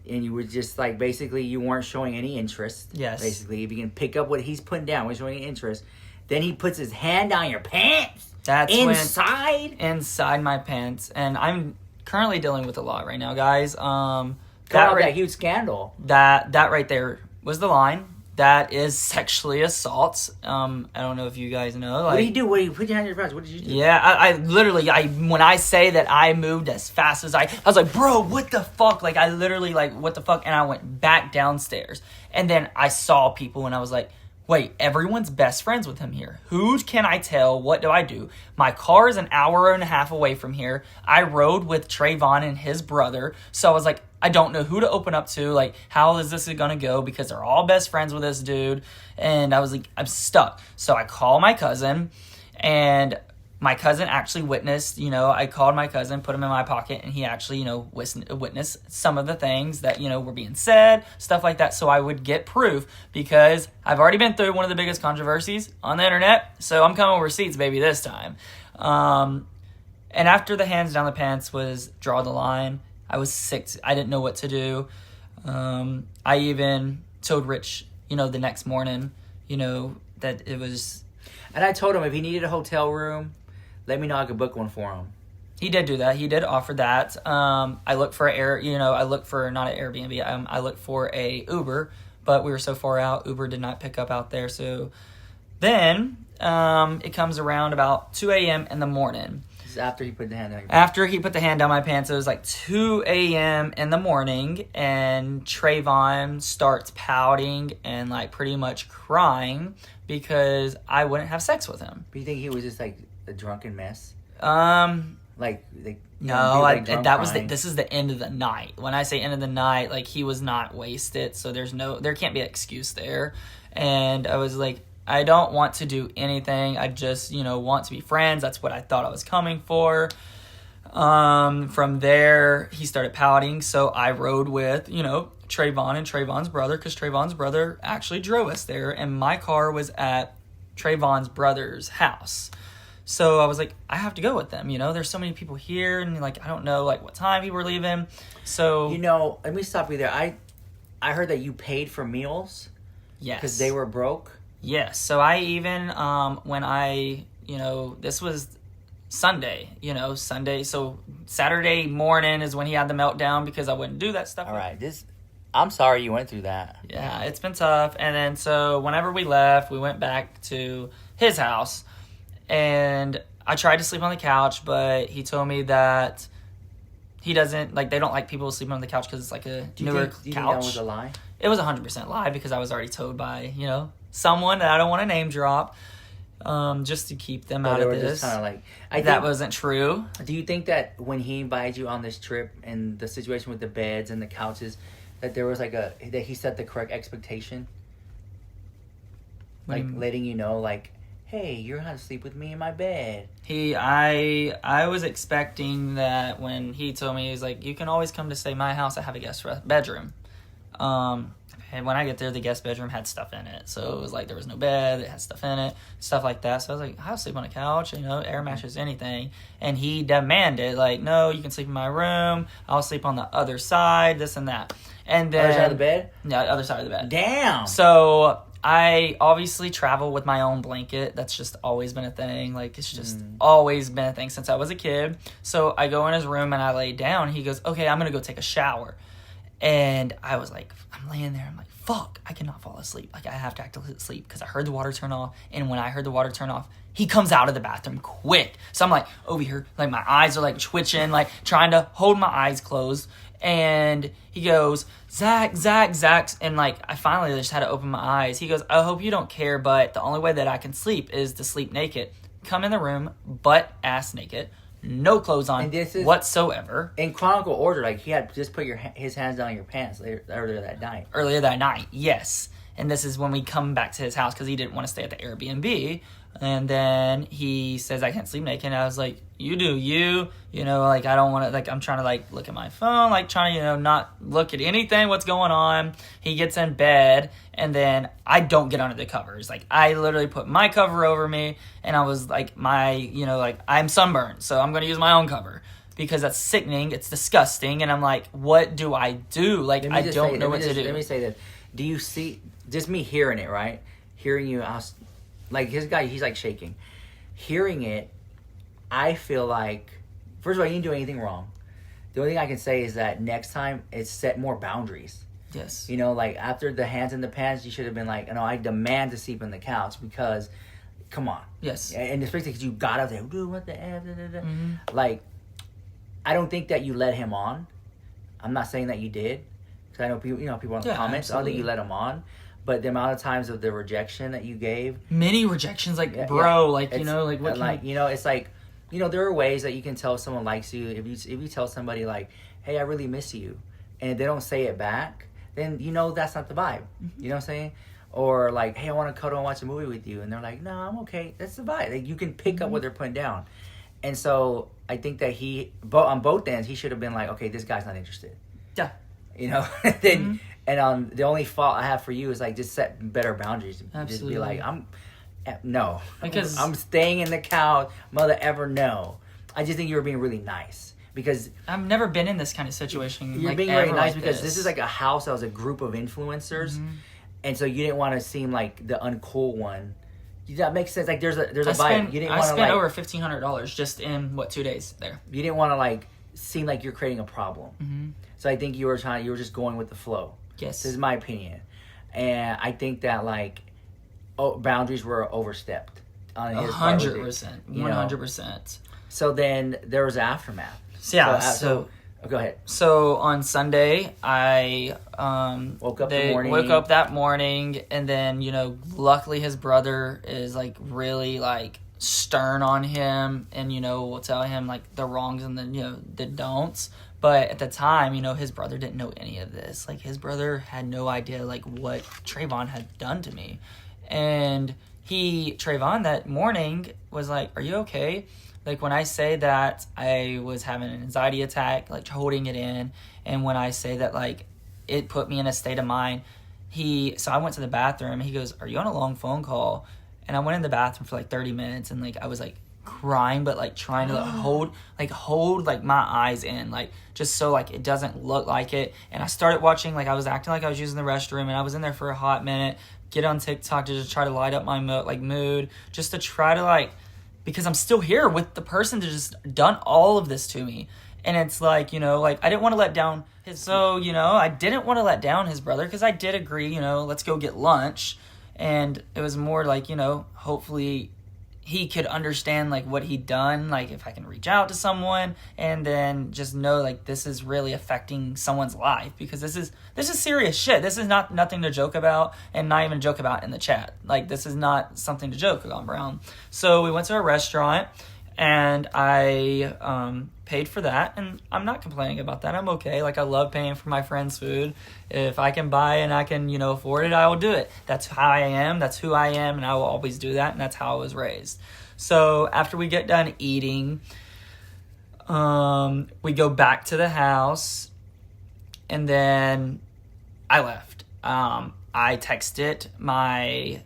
And you were just, like, basically, you weren't showing any interest. Yes. Basically, if you can pick up what he's putting down, we're showing any interest. Then he puts his hand down your pants. That's inside my pants. And I'm currently dealing with a lot right now, guys. That huge scandal. That right there was the line. That is sexually assault. I don't know if you guys know. Like, what did he do? What did you put your hand in your pants? What did you do? Yeah, I literally, when I say that I moved as fast as I was like, bro, what the fuck? Like, I literally, like, what the fuck? And I went back downstairs. And then I saw people, and I was like, wait, everyone's best friends with him here. Who can I tell? What do I do? My car is an hour and a half away from here. I rode with Trayvon and his brother. So I was like, I don't know who to open up to. Like, how is this going to go? Because they're all best friends with this dude. And I was like, I'm stuck. So I call my cousin, and my cousin actually witnessed, I called my cousin, put him in my pocket, and he actually, witnessed some of the things that, were being said, stuff like that. So I would get proof because I've already been through one of the biggest controversies on the internet. So I'm coming with receipts, baby, this time. And after the hands down the pants was draw the line, I was sick. I didn't know what to do. I even told Rich, the next morning, that it was... And I told him if he needed a hotel room, let me know, I could book one for him. He did do that. He did offer that. I looked for I looked for not an Airbnb. I looked for a Uber, but we were so far out, Uber did not pick up out there. So Then it comes around about 2 a.m. in the morning. This is after he put the hand on your pants. After he put the hand down my pants, it was like 2 a.m. in the morning, and Trayvon starts pouting and like pretty much crying because I wouldn't have sex with him. But you think he was just like a drunken mess? Like no, like drunk that was crying? this is the end of the night. When I say end of the night, like he was not wasted, so there can't be an excuse there. And I was like, I don't want to do anything. I just, want to be friends. That's what I thought I was coming for. From there, he started pouting. So I rode with, Trayvon and Trayvon's brother, because Trayvon's brother actually drove us there. And my car was at Trayvon's brother's house. So I was like, I have to go with them. There's so many people here. And like, I don't know like what time people were leaving. So, let me stop you there. I heard that you paid for meals. Yes. Because they were broke. Yes. So I even, when I, this was Sunday, Sunday. So Saturday morning is when he had the meltdown because I wouldn't do that stuff. All right. I'm sorry you went through that. Yeah, it's been tough. And then so whenever we left, we went back to his house. And I tried to sleep on the couch, but he told me that he doesn't, like, they don't like people sleeping on the couch because it's like a newer couch. Do you think that was a lie? It was 100% lie because I was already told by, someone that I don't want to name drop, just to keep them out of this. Just kind of that wasn't true. Do you think that when he invited you on this trip and the situation with the beds and the couches, that there was that he set the correct expectation? Like letting you know, like, hey, you're gonna have to sleep with me in my bed. I was expecting that when he told me, he was like, you can always come to stay at my house. I have a guest bedroom. And when I get there, the guest bedroom had stuff in it. So it was like there was no bed, it had stuff in it, stuff like that. So I was like, I'll sleep on a couch, air mattress, anything. And he demanded, like, no, you can sleep in my room. I'll sleep on the other side, this and that. And then, other side of the bed? Yeah, the other side of the bed. Damn. So I obviously travel with my own blanket. That's just always been a thing. Like, it's just always been a thing since I was a kid. So I go in his room and I lay down. He goes, okay, I'm going to go take a shower. And I was like, I'm laying there. I'm like, fuck, I cannot fall asleep. Like, I have to actually sleep because I heard the water turn off. And when I heard the water turn off, he comes out of the bathroom quick. So I'm like, over here, like my eyes are like twitching, like trying to hold my eyes closed. And he goes, Zack. And like, I finally just had to open my eyes. He goes, I hope you don't care, but the only way that I can sleep is to sleep naked. Come in the room, butt ass naked. No clothes on whatsoever. In chronicle order, like he had just put his hands down your pants earlier that night. Earlier that night, yes. And this is when we come back to his house because he didn't want to stay at the Airbnb. And then he says, I can't sleep naked. And I was like, you do you. Like I don't want to, like I'm trying to like look at my phone, like trying to, not look at anything, what's going on. He gets in bed and then I don't get under the covers. Like I literally put my cover over me and I was like like I'm sunburned. So I'm going to use my own cover because that's sickening. It's disgusting. And I'm like, what do I do? Like I don't know what to do. Let me say this. Do you see, just me hearing it, right? Hearing you, like his guy, he's like shaking. Hearing it, I feel like, first of all, you didn't do anything wrong. The only thing I can say is that next time, it's set more boundaries. Yes. Like after the hands in the pants, you should have been like, no, I demand to sleep on the couch because, come on. Yes. And especially because you got up there, dude, what the F, Like, I don't think that you led him on. I'm not saying that you did. Because I know people, people in the comments, absolutely. I don't think you led him on. But the amount of times of the rejection that you gave. Many rejections, like, like, what it's like, there are ways that you can tell someone likes you. If you tell somebody, like, hey, I really miss you. And if they don't say it back, then that's not the vibe. You know what I'm saying? Or, like, hey, I want to cuddle and watch a movie with you. And they're like, no, I'm okay. That's the vibe. Like, you can pick up what they're putting down. And so I think that on both ends, he should have been like, okay, this guy's not interested. Yeah. Then... And the only fault I have for you is like just set better boundaries. Absolutely. Just be like, because I'm staying in the couch. Mother ever no. I just think you were being really nice because I've never been in this kind of situation. You're being really nice because this is like a house that was a group of influencers, and so you didn't want to seem like the uncool one. That makes sense. Like there's a vibe. You didn't want to spent over $1,500 just in 2 days there. You didn't want to like seem like you're creating a problem. So I think you were just going with the flow. Yes. This is my opinion. And I think that, like, boundaries were overstepped on his part. 100%. 100%. So then there was aftermath. Yeah. So go ahead. So on Sunday, I Woke up that morning, and then luckily his brother is like really like stern on him, and will tell him like the wrongs and the don'ts. But at the time, his brother didn't know any of this. Like his brother had no idea like what Trayvon had done to me, and Trayvon that morning was like, "Are you okay?" Like when I say that I was having an anxiety attack, like holding it in, and when I say that like it put me in a state of mind, so I went to the bathroom and he goes, "Are you on a long phone call?" And I went in the bathroom for like 30 minutes and like I was like crying, but like trying to hold like my eyes in, like just so like it doesn't look like it. And I started watching, like I was acting like I was using the restroom, and I was in there for a hot minute, get on TikTok to just try to light up my mood, just to try to like, because I'm still here with the person that just done all of this to me. And it's like, like I didn't want to let down I didn't want to let down his brother, because I did agree, let's go get lunch. And it was more like, hopefully he could understand like what he'd done, like if I can reach out to someone and then just know like this is really affecting someone's life, because this is serious shit. This is nothing to joke about, and not even joke about in the chat. Like this is not something to joke around. So we went to a restaurant and I paid for that, and I'm not complaining about that. I'm okay. Like I love paying for my friends' food. If I can buy and I can, afford it, I will do it. That's how I am. That's who I am, and I will always do that, and that's how I was raised. So after we get done eating, we go back to the house, and then I left. I texted my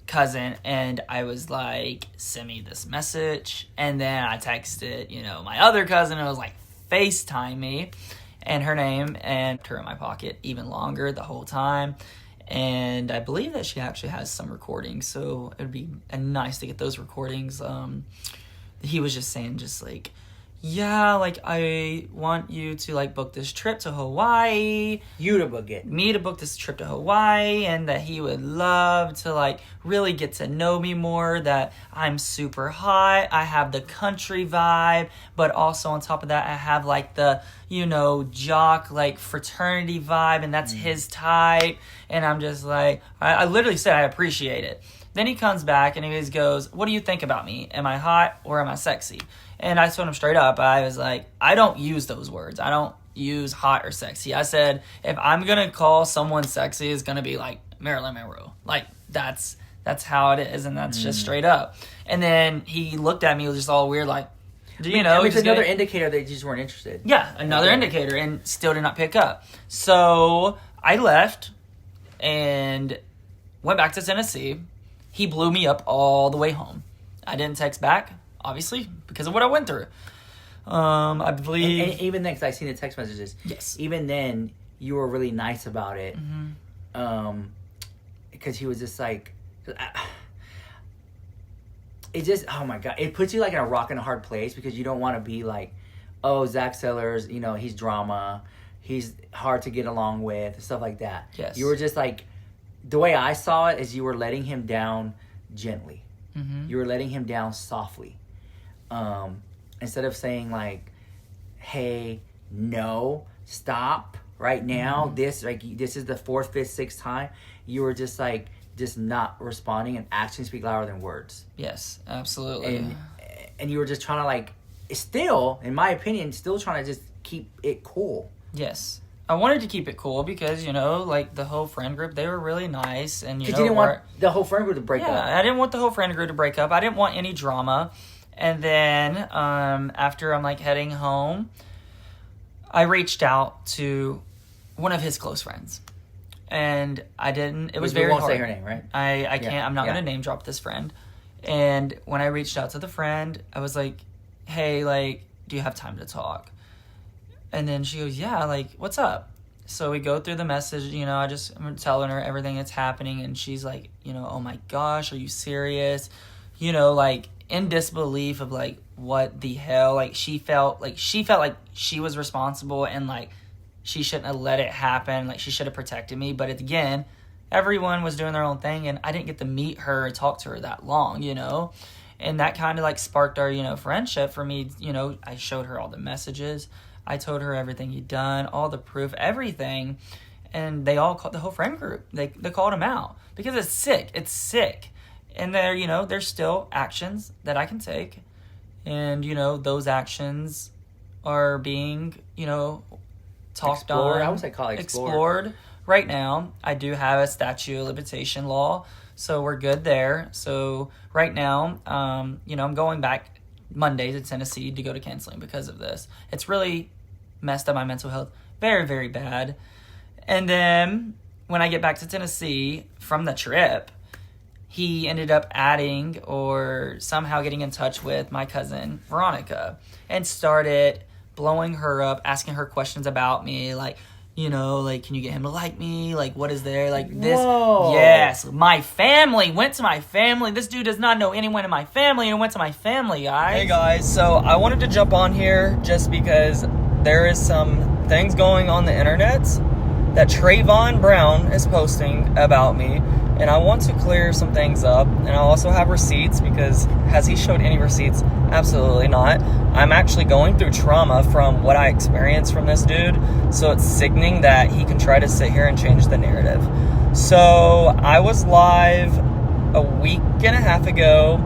cousin and I was like, send me this message. And then I texted, my other cousin, and I was like, FaceTime me, and her name, and her in my pocket even longer the whole time. And I believe that she actually has some recordings, so it would be nice to get those recordings. He was just saying just like, yeah, like I want you to like book this trip to Hawaii. You to book it. Me to book this trip to Hawaii, and that he would love to like really get to know me more, that I'm super hot, I have the country vibe, but also on top of that I have like the, jock like fraternity vibe, and that's his type. And I'm just like, I literally said I appreciate it. Then he comes back and he just goes, what do you think about me? Am I hot or am I sexy? And I told him straight up, I was like, I don't use those words. I don't use hot or sexy. I said, if I'm going to call someone sexy, it's going to be like Marilyn Monroe. Like, that's how it is, and that's just straight up. And then he looked at me just all weird, like, it's another indicator that you just weren't interested. Yeah, another indicator, and still did not pick up. So I left and went back to Tennessee. He blew me up all the way home. I didn't text back, obviously, because of what I went through. I believe... And even then, because I seen the text messages. Yes. Even then, you were really nice about it. Because he was just like... It just... Oh, my God. It puts you like in a rock and a hard place, because you don't want to be like, oh, Zack Sellars, he's drama. He's hard to get along with, stuff like that. Yes. You were just like... The way I saw it is you were letting him down gently. You were letting him down softly. Instead of saying like, hey, no, stop right now. This is the 4th, 5th, 6th time. You were just like, just not responding, and actions speak louder than words. Yes, absolutely. And you were just trying to like, still, in my opinion, still trying to just keep it cool. Yes. I wanted to keep it cool because, like the whole friend group, they were really nice. And, because you didn't want the whole friend group to break up. Yeah, I didn't want the whole friend group to break up. I didn't want any drama. And then after I'm like heading home, I reached out to one of his close friends. And I didn't, it was very hard. You won't say her name, right? I can't, I'm not going to name drop this friend. And when I reached out to the friend, I was like, hey, like, do you have time to talk? And then she goes, yeah, like, what's up? So we go through the message, I'm telling her everything that's happening. And she's like, oh my gosh, are you serious? Like in disbelief of like, what the hell? Like she felt like she was responsible, and like she shouldn't have let it happen. Like she should have protected me. But again, everyone was doing their own thing, and I didn't get to meet her and talk to her that long, and that kind of like sparked our, friendship for me. I showed her all the messages. I told her everything he'd done, all the proof, everything. And they all called, the whole friend group, they called him out because it's sick. It's sick. And there's still actions that I can take. And, those actions are being, talked Explored. on. I would say call it explored. Right now, I do have a statute of limitation law, so we're good there. So right now, I'm going back Monday to Tennessee to go to counseling because of this. It's really messed up my mental health very, very bad. And then when I get back to Tennessee from the trip, he ended up adding or somehow getting in touch with my cousin Veronica and started blowing her up, asking her questions about me, like, can you get him to like me? Like, what is there? Like, this. Whoa. Yes. My family went to my family. This dude does not know anyone in my family and went to my family, guys. Hey, guys. So I wanted to jump on here just because there is some things going on the internet that Trayvon Brown is posting about me. And I want to clear some things up. And I also have receipts because has he showed any receipts? Absolutely not. I'm actually going through trauma from what I experienced from this dude. So it's sickening that he can try to sit here and change the narrative. So I was live a week and a half ago.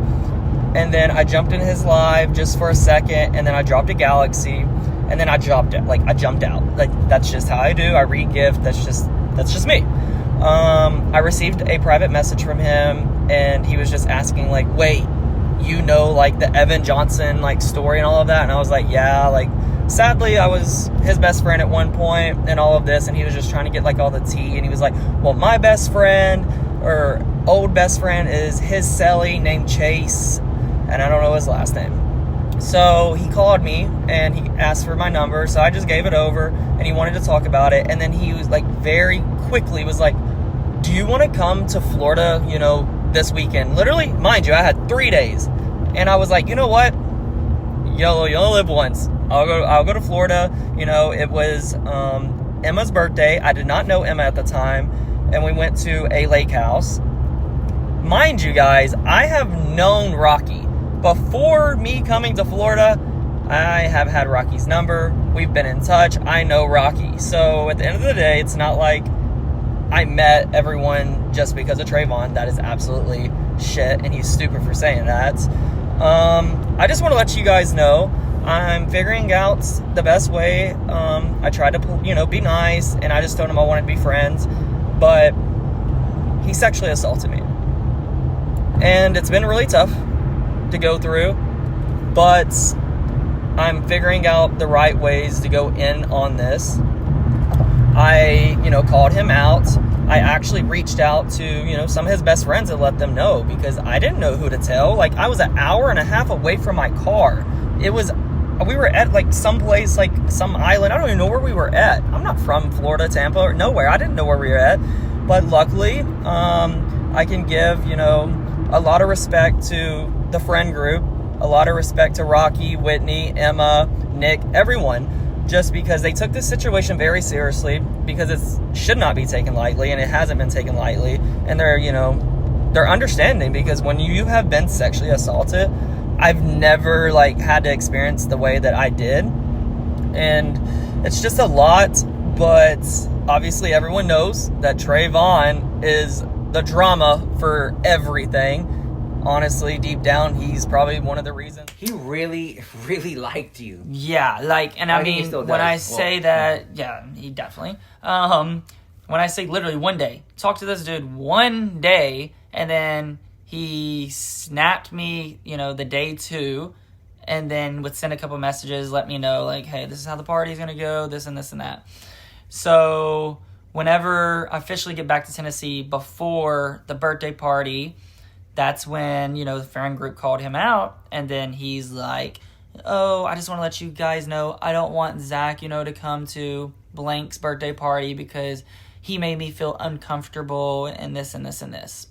And then I jumped in his live just for a second. And then I dropped a galaxy. And then I jumped out. Like, that's just how I do. I re-gift. That's just me. I received a private message from him, and he was just asking, like, wait, like, the Evan Johnson, like, story and all of that? And I was like, yeah, like, sadly, I was his best friend at one point and all of this, and he was just trying to get, like, all the tea, and he was like, well, my best friend, or old best friend, is his cellie named Chase, and I don't know his last name. So he called me and he asked for my number, so I just gave it over, and he wanted to talk about it. And then he was like, very quickly was like, do you want to come to Florida, this weekend? Literally, mind you, I had 3 days. And I was like, you know what? You only live once. I'll go to Florida. It was Emma's birthday. I did not know Emma at the time, and we went to a lake house. Mind you guys, I have known Rocky. Before me coming to Florida, I have had Rocky's number. We've been in touch. I know Rocky. So at the end of the day, it's not like I met everyone just because of Trayvon. That is absolutely shit, and he's stupid for saying that. I just want to let you guys know I'm figuring out the best way. I tried to, be nice, and I just told him I wanted to be friends, but he sexually assaulted me. And it's been really tough to go through, but I'm figuring out the right ways to go in on this. I, called him out. I actually reached out to, some of his best friends and let them know because I didn't know who to tell. Like, I was an hour and a half away from my car. We were at like someplace, like some island. I don't even know where we were at. I'm not from Florida, Tampa, or nowhere. I didn't know where we were at. But luckily, I can give, a lot of respect to the friend group, a lot of respect to Rocky, Whitney, Emma, Nick, everyone, just because they took this situation very seriously, because it should not be taken lightly, and it hasn't been taken lightly, and they're understanding, because when you have been sexually assaulted, I've never had to experience the way that I did, and it's just a lot. But obviously everyone knows that Trayvon is the drama for everything. Honestly, deep down, he's probably one of the reasons. He really, really liked you. Yeah, and I mean, when I say that, yeah, he definitely. When I say literally one day, talk to this dude one day, and then he snapped me, the day two, and then would send a couple messages, let me know, like, hey, this is how the party's gonna go, this and this and that. So whenever I officially get back to Tennessee before the birthday party, that's when, the friend group called him out, and then he's like, oh, I just want to let you guys know I don't want Zack, to come to blank's birthday party because he made me feel uncomfortable and this and this and this.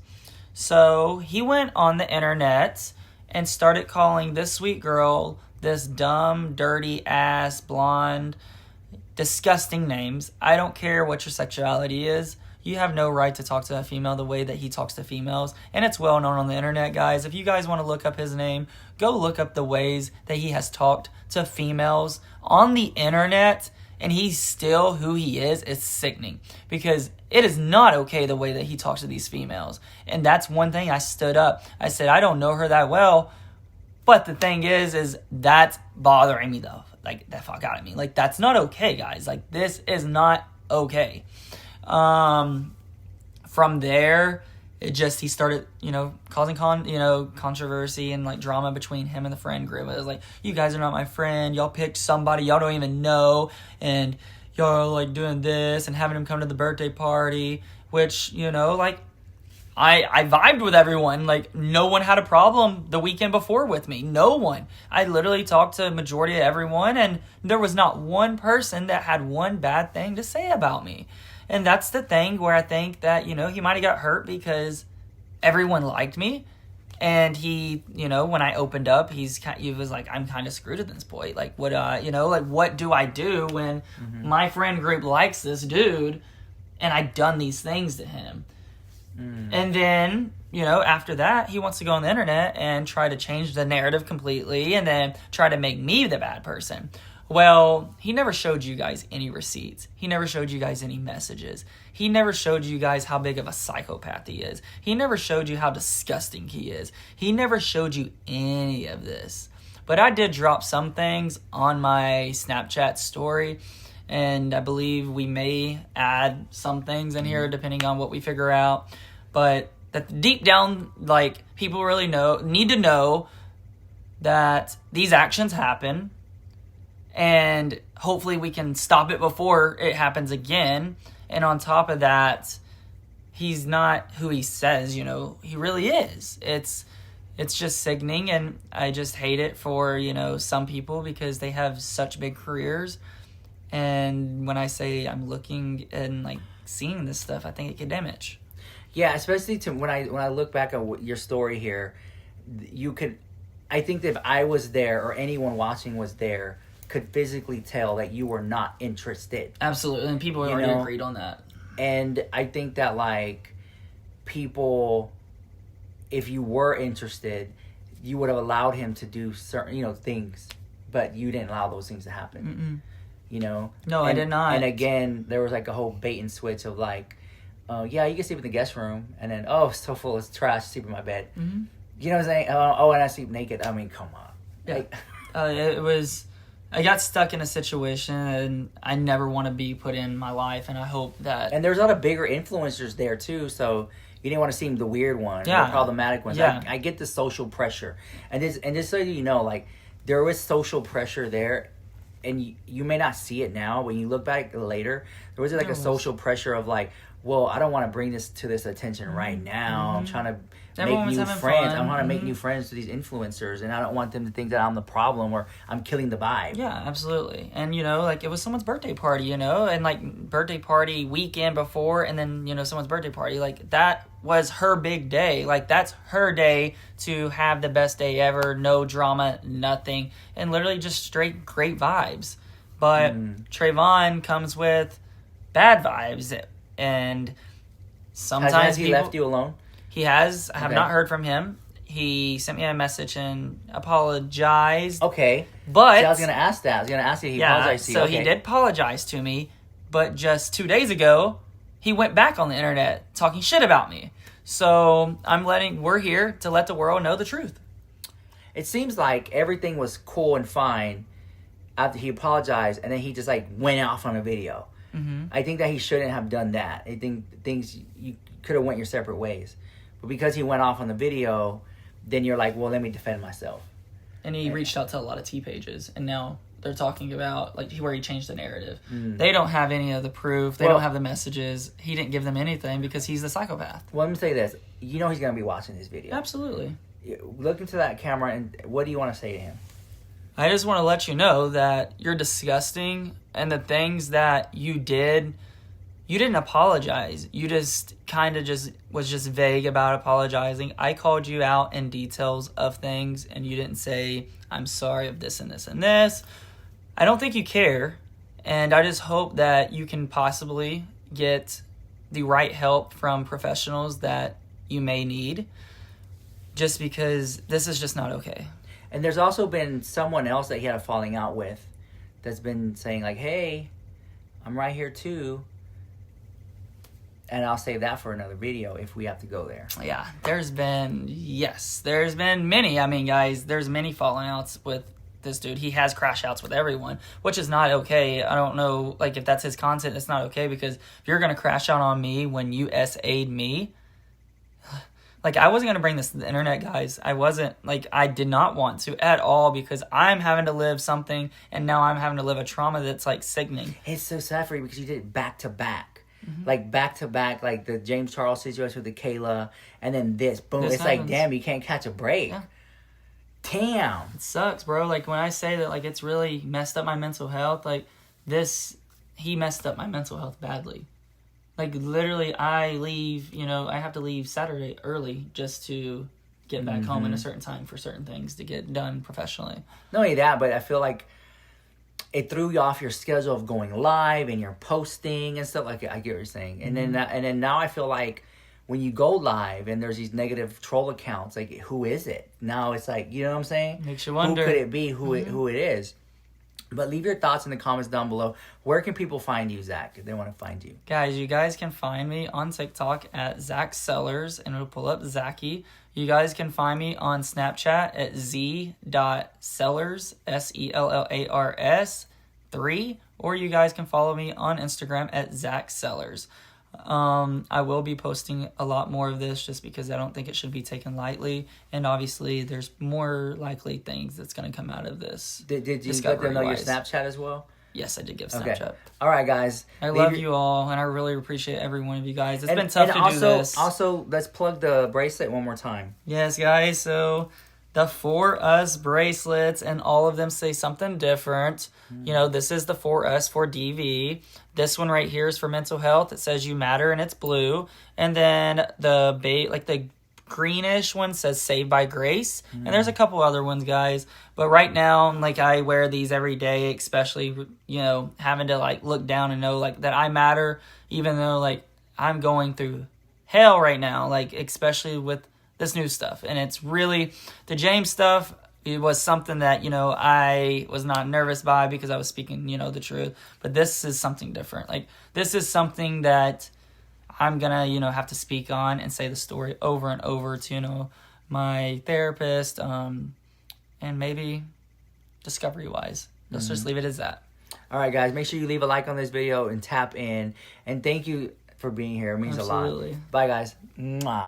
So he went on the internet and started calling this sweet girl this dumb, dirty ass, blonde, disgusting names. I don't care what your sexuality is. You have no right to talk to a female the way that he talks to females. And it's well known on the internet, guys. If you guys want to look up his name, go look up the ways that he has talked to females on the internet. And he's still who he is. It's sickening. Because it is not okay the way that he talks to these females. And that's one thing I stood up. I said, I don't know her that well. But the thing is that's bothering me though. Like, the fuck out of me. Like, that's not okay, guys. Like, this is not okay. From there, he started, causing controversy and like drama between him and the friend group. It was like, you guys are not my friend. Y'all picked somebody y'all don't even know, and y'all are like doing this and having him come to the birthday party, which, like, I vibed with everyone. Like, no one had a problem the weekend before with me. No one. I literally talked to a majority of everyone, and there was not one person that had one bad thing to say about me. And that's the thing where I think that, he might have got hurt because everyone liked me. And he, when I opened up, he was like, I'm kind of screwed at this point. Like, what do I do when my friend group likes this dude and I've done these things to him? And then, after that, he wants to go on the internet and try to change the narrative completely and then try to make me the bad person. Well, he never showed you guys any receipts. He never showed you guys any messages. He never showed you guys how big of a psychopath he is. He never showed you how disgusting he is. He never showed you any of this. But I did drop some things on my Snapchat story, and I believe we may add some things in here depending on what we figure out. But that deep down, like, people really need to know that these actions happen. And hopefully we can stop it before it happens again. And on top of that, he's not who he says, he really is. It's just sickening, and I just hate it for, some people because they have such big careers. And when I say I'm looking and like seeing this stuff, I think it could damage. Yeah, especially when I look back at your story here, I think that if I was there or anyone watching was there, could physically tell that you were not interested. Absolutely, and people already agreed on that. And I think that, like, people, if you were interested, you would have allowed him to do certain, things, but you didn't allow those things to happen. No, I did not. And again, there was like a whole bait and switch of like, yeah, you can sleep in the guest room, and then, it's so full of trash, sleep in my bed. Mm-hmm. You know what I'm saying? And I sleep naked. I mean, come on. Yeah. Like, I got stuck in a situation and I never want to be put in my life, and I hope that... And there's a lot of bigger influencers there too, so you didn't want to seem the weird one, the problematic one. Yeah. I get the social pressure. And just so you know, like, there was social pressure there, and you may not see it now. When you look back later, there was like a social pressure of like, well, I don't want to bring this to this attention right now. I'm trying to make new friends. I want to make new friends to these influencers, and I don't want them to think that I'm the problem or I'm killing the vibe. Yeah, absolutely. And, like, it was someone's birthday party, and, like, birthday party weekend before, and then, someone's birthday party. Like, that was her big day. Like, that's her day to have the best day ever, no drama, nothing, and literally just straight great vibes. But Trayvon comes with bad vibes, and sometimes has he left you alone? He has. I have not heard from him. He sent me a message and apologized. Okay. But... See, I was going to ask that. I was going to ask you if he apologized to you. So he did apologize to me, but just 2 days ago, he went back on the internet talking shit about me. So we're here to let the world know the truth. It seems like everything was cool and fine after he apologized, and then he just like went off on a video. Mm-hmm. I think that he shouldn't have done that. I think things, you could have went your separate ways. But because he went off on the video, then you're like, well, let me defend myself. And he reached out to a lot of T pages, and now they're talking about like where he changed the narrative. They don't have any of the proof. They don't have the messages. He didn't give them anything because he's the psychopath. Well, let me say this. He's going to be watching this video. Absolutely. Look into that camera, and what do you want to say to him? I just want to let you know that you're disgusting, and the things that you did, you didn't apologize. You just kind of was just vague about apologizing. I called you out in details of things, and you didn't say, I'm sorry of this and this and this. I don't think you care, and I just hope that you can possibly get the right help from professionals that you may need, just because this is just not okay. And there's also been someone else that he had a falling out with that's been saying like, hey, I'm right here too. And I'll save that for another video if we have to go there. Yeah, there's been many. I mean, guys, there's many falling outs with this dude. He has crash outs with everyone, which is not okay. I don't know, like, if that's his content, it's not okay, because if you're going to crash out on me when you SA'd me, like, I wasn't going to bring this to the internet, guys. I did not want to at all, because I'm having to live something, and now I'm having to live a trauma that's, like, sickening. It's so sad for you because you did it back to back. Like, back to back, like the James Charles situation with the Kayla, and then this. Boom. This it's happens. like, damn, you can't catch a break. Yeah. Damn. It sucks, bro. Like, when I say that, like, it's really messed up my mental health, like, he messed up my mental health badly. Like, literally, I have to leave Saturday early just to get back home in a certain time for certain things to get done professionally. Not only that, but I feel like it threw you off your schedule of going live and your posting and stuff. Like, I get what you're saying. And then now I feel like when you go live and there's these negative troll accounts, like, who is it? Now it's like, you know what I'm saying? Makes you wonder. Who could it be? Who it is? But leave your thoughts in the comments down below. Where can people find you, Zach, if they want to find you? Guys, you guys can find me on TikTok at Zack Sellars, and it'll pull up Zacky. You guys can find me on Snapchat at z.sellars, SELLARS 3, or you guys can follow me on Instagram at Zack Sellars. I will be posting a lot more of this just because I don't think it should be taken lightly, and obviously there's more likely things that's going to come out of this. Did you let them know your Snapchat as well? Yes, I did give Snapchat. Okay. All right, guys. I love you all, and I really appreciate every one of you guys. It's been tough to do this. Also, let's plug the bracelet one more time. Yes, guys. So the For Us bracelets, and all of them say something different. You know, this is the For Us for DV. This one right here is for mental health. It says you matter, and it's blue. And then the greenish one says Saved by Grace. And there's a couple other ones, guys. But right now, like, I wear these every day, especially, you know, having to, like, look down and know, like, that I matter, even though, like, I'm going through hell right now, like, especially with this new stuff. And it's really, the James stuff, it was something that, you know, I was not nervous by because I was speaking, you know, the truth. But this is something different. Like, this is something that I'm going to, you know, have to speak on and say the story over and over to, you know, my therapist, and maybe discovery-wise. Let's just leave it as that. All right, guys. Make sure you leave a like on this video and tap in. And thank you for being here. It means a lot. Bye, guys. Mwah.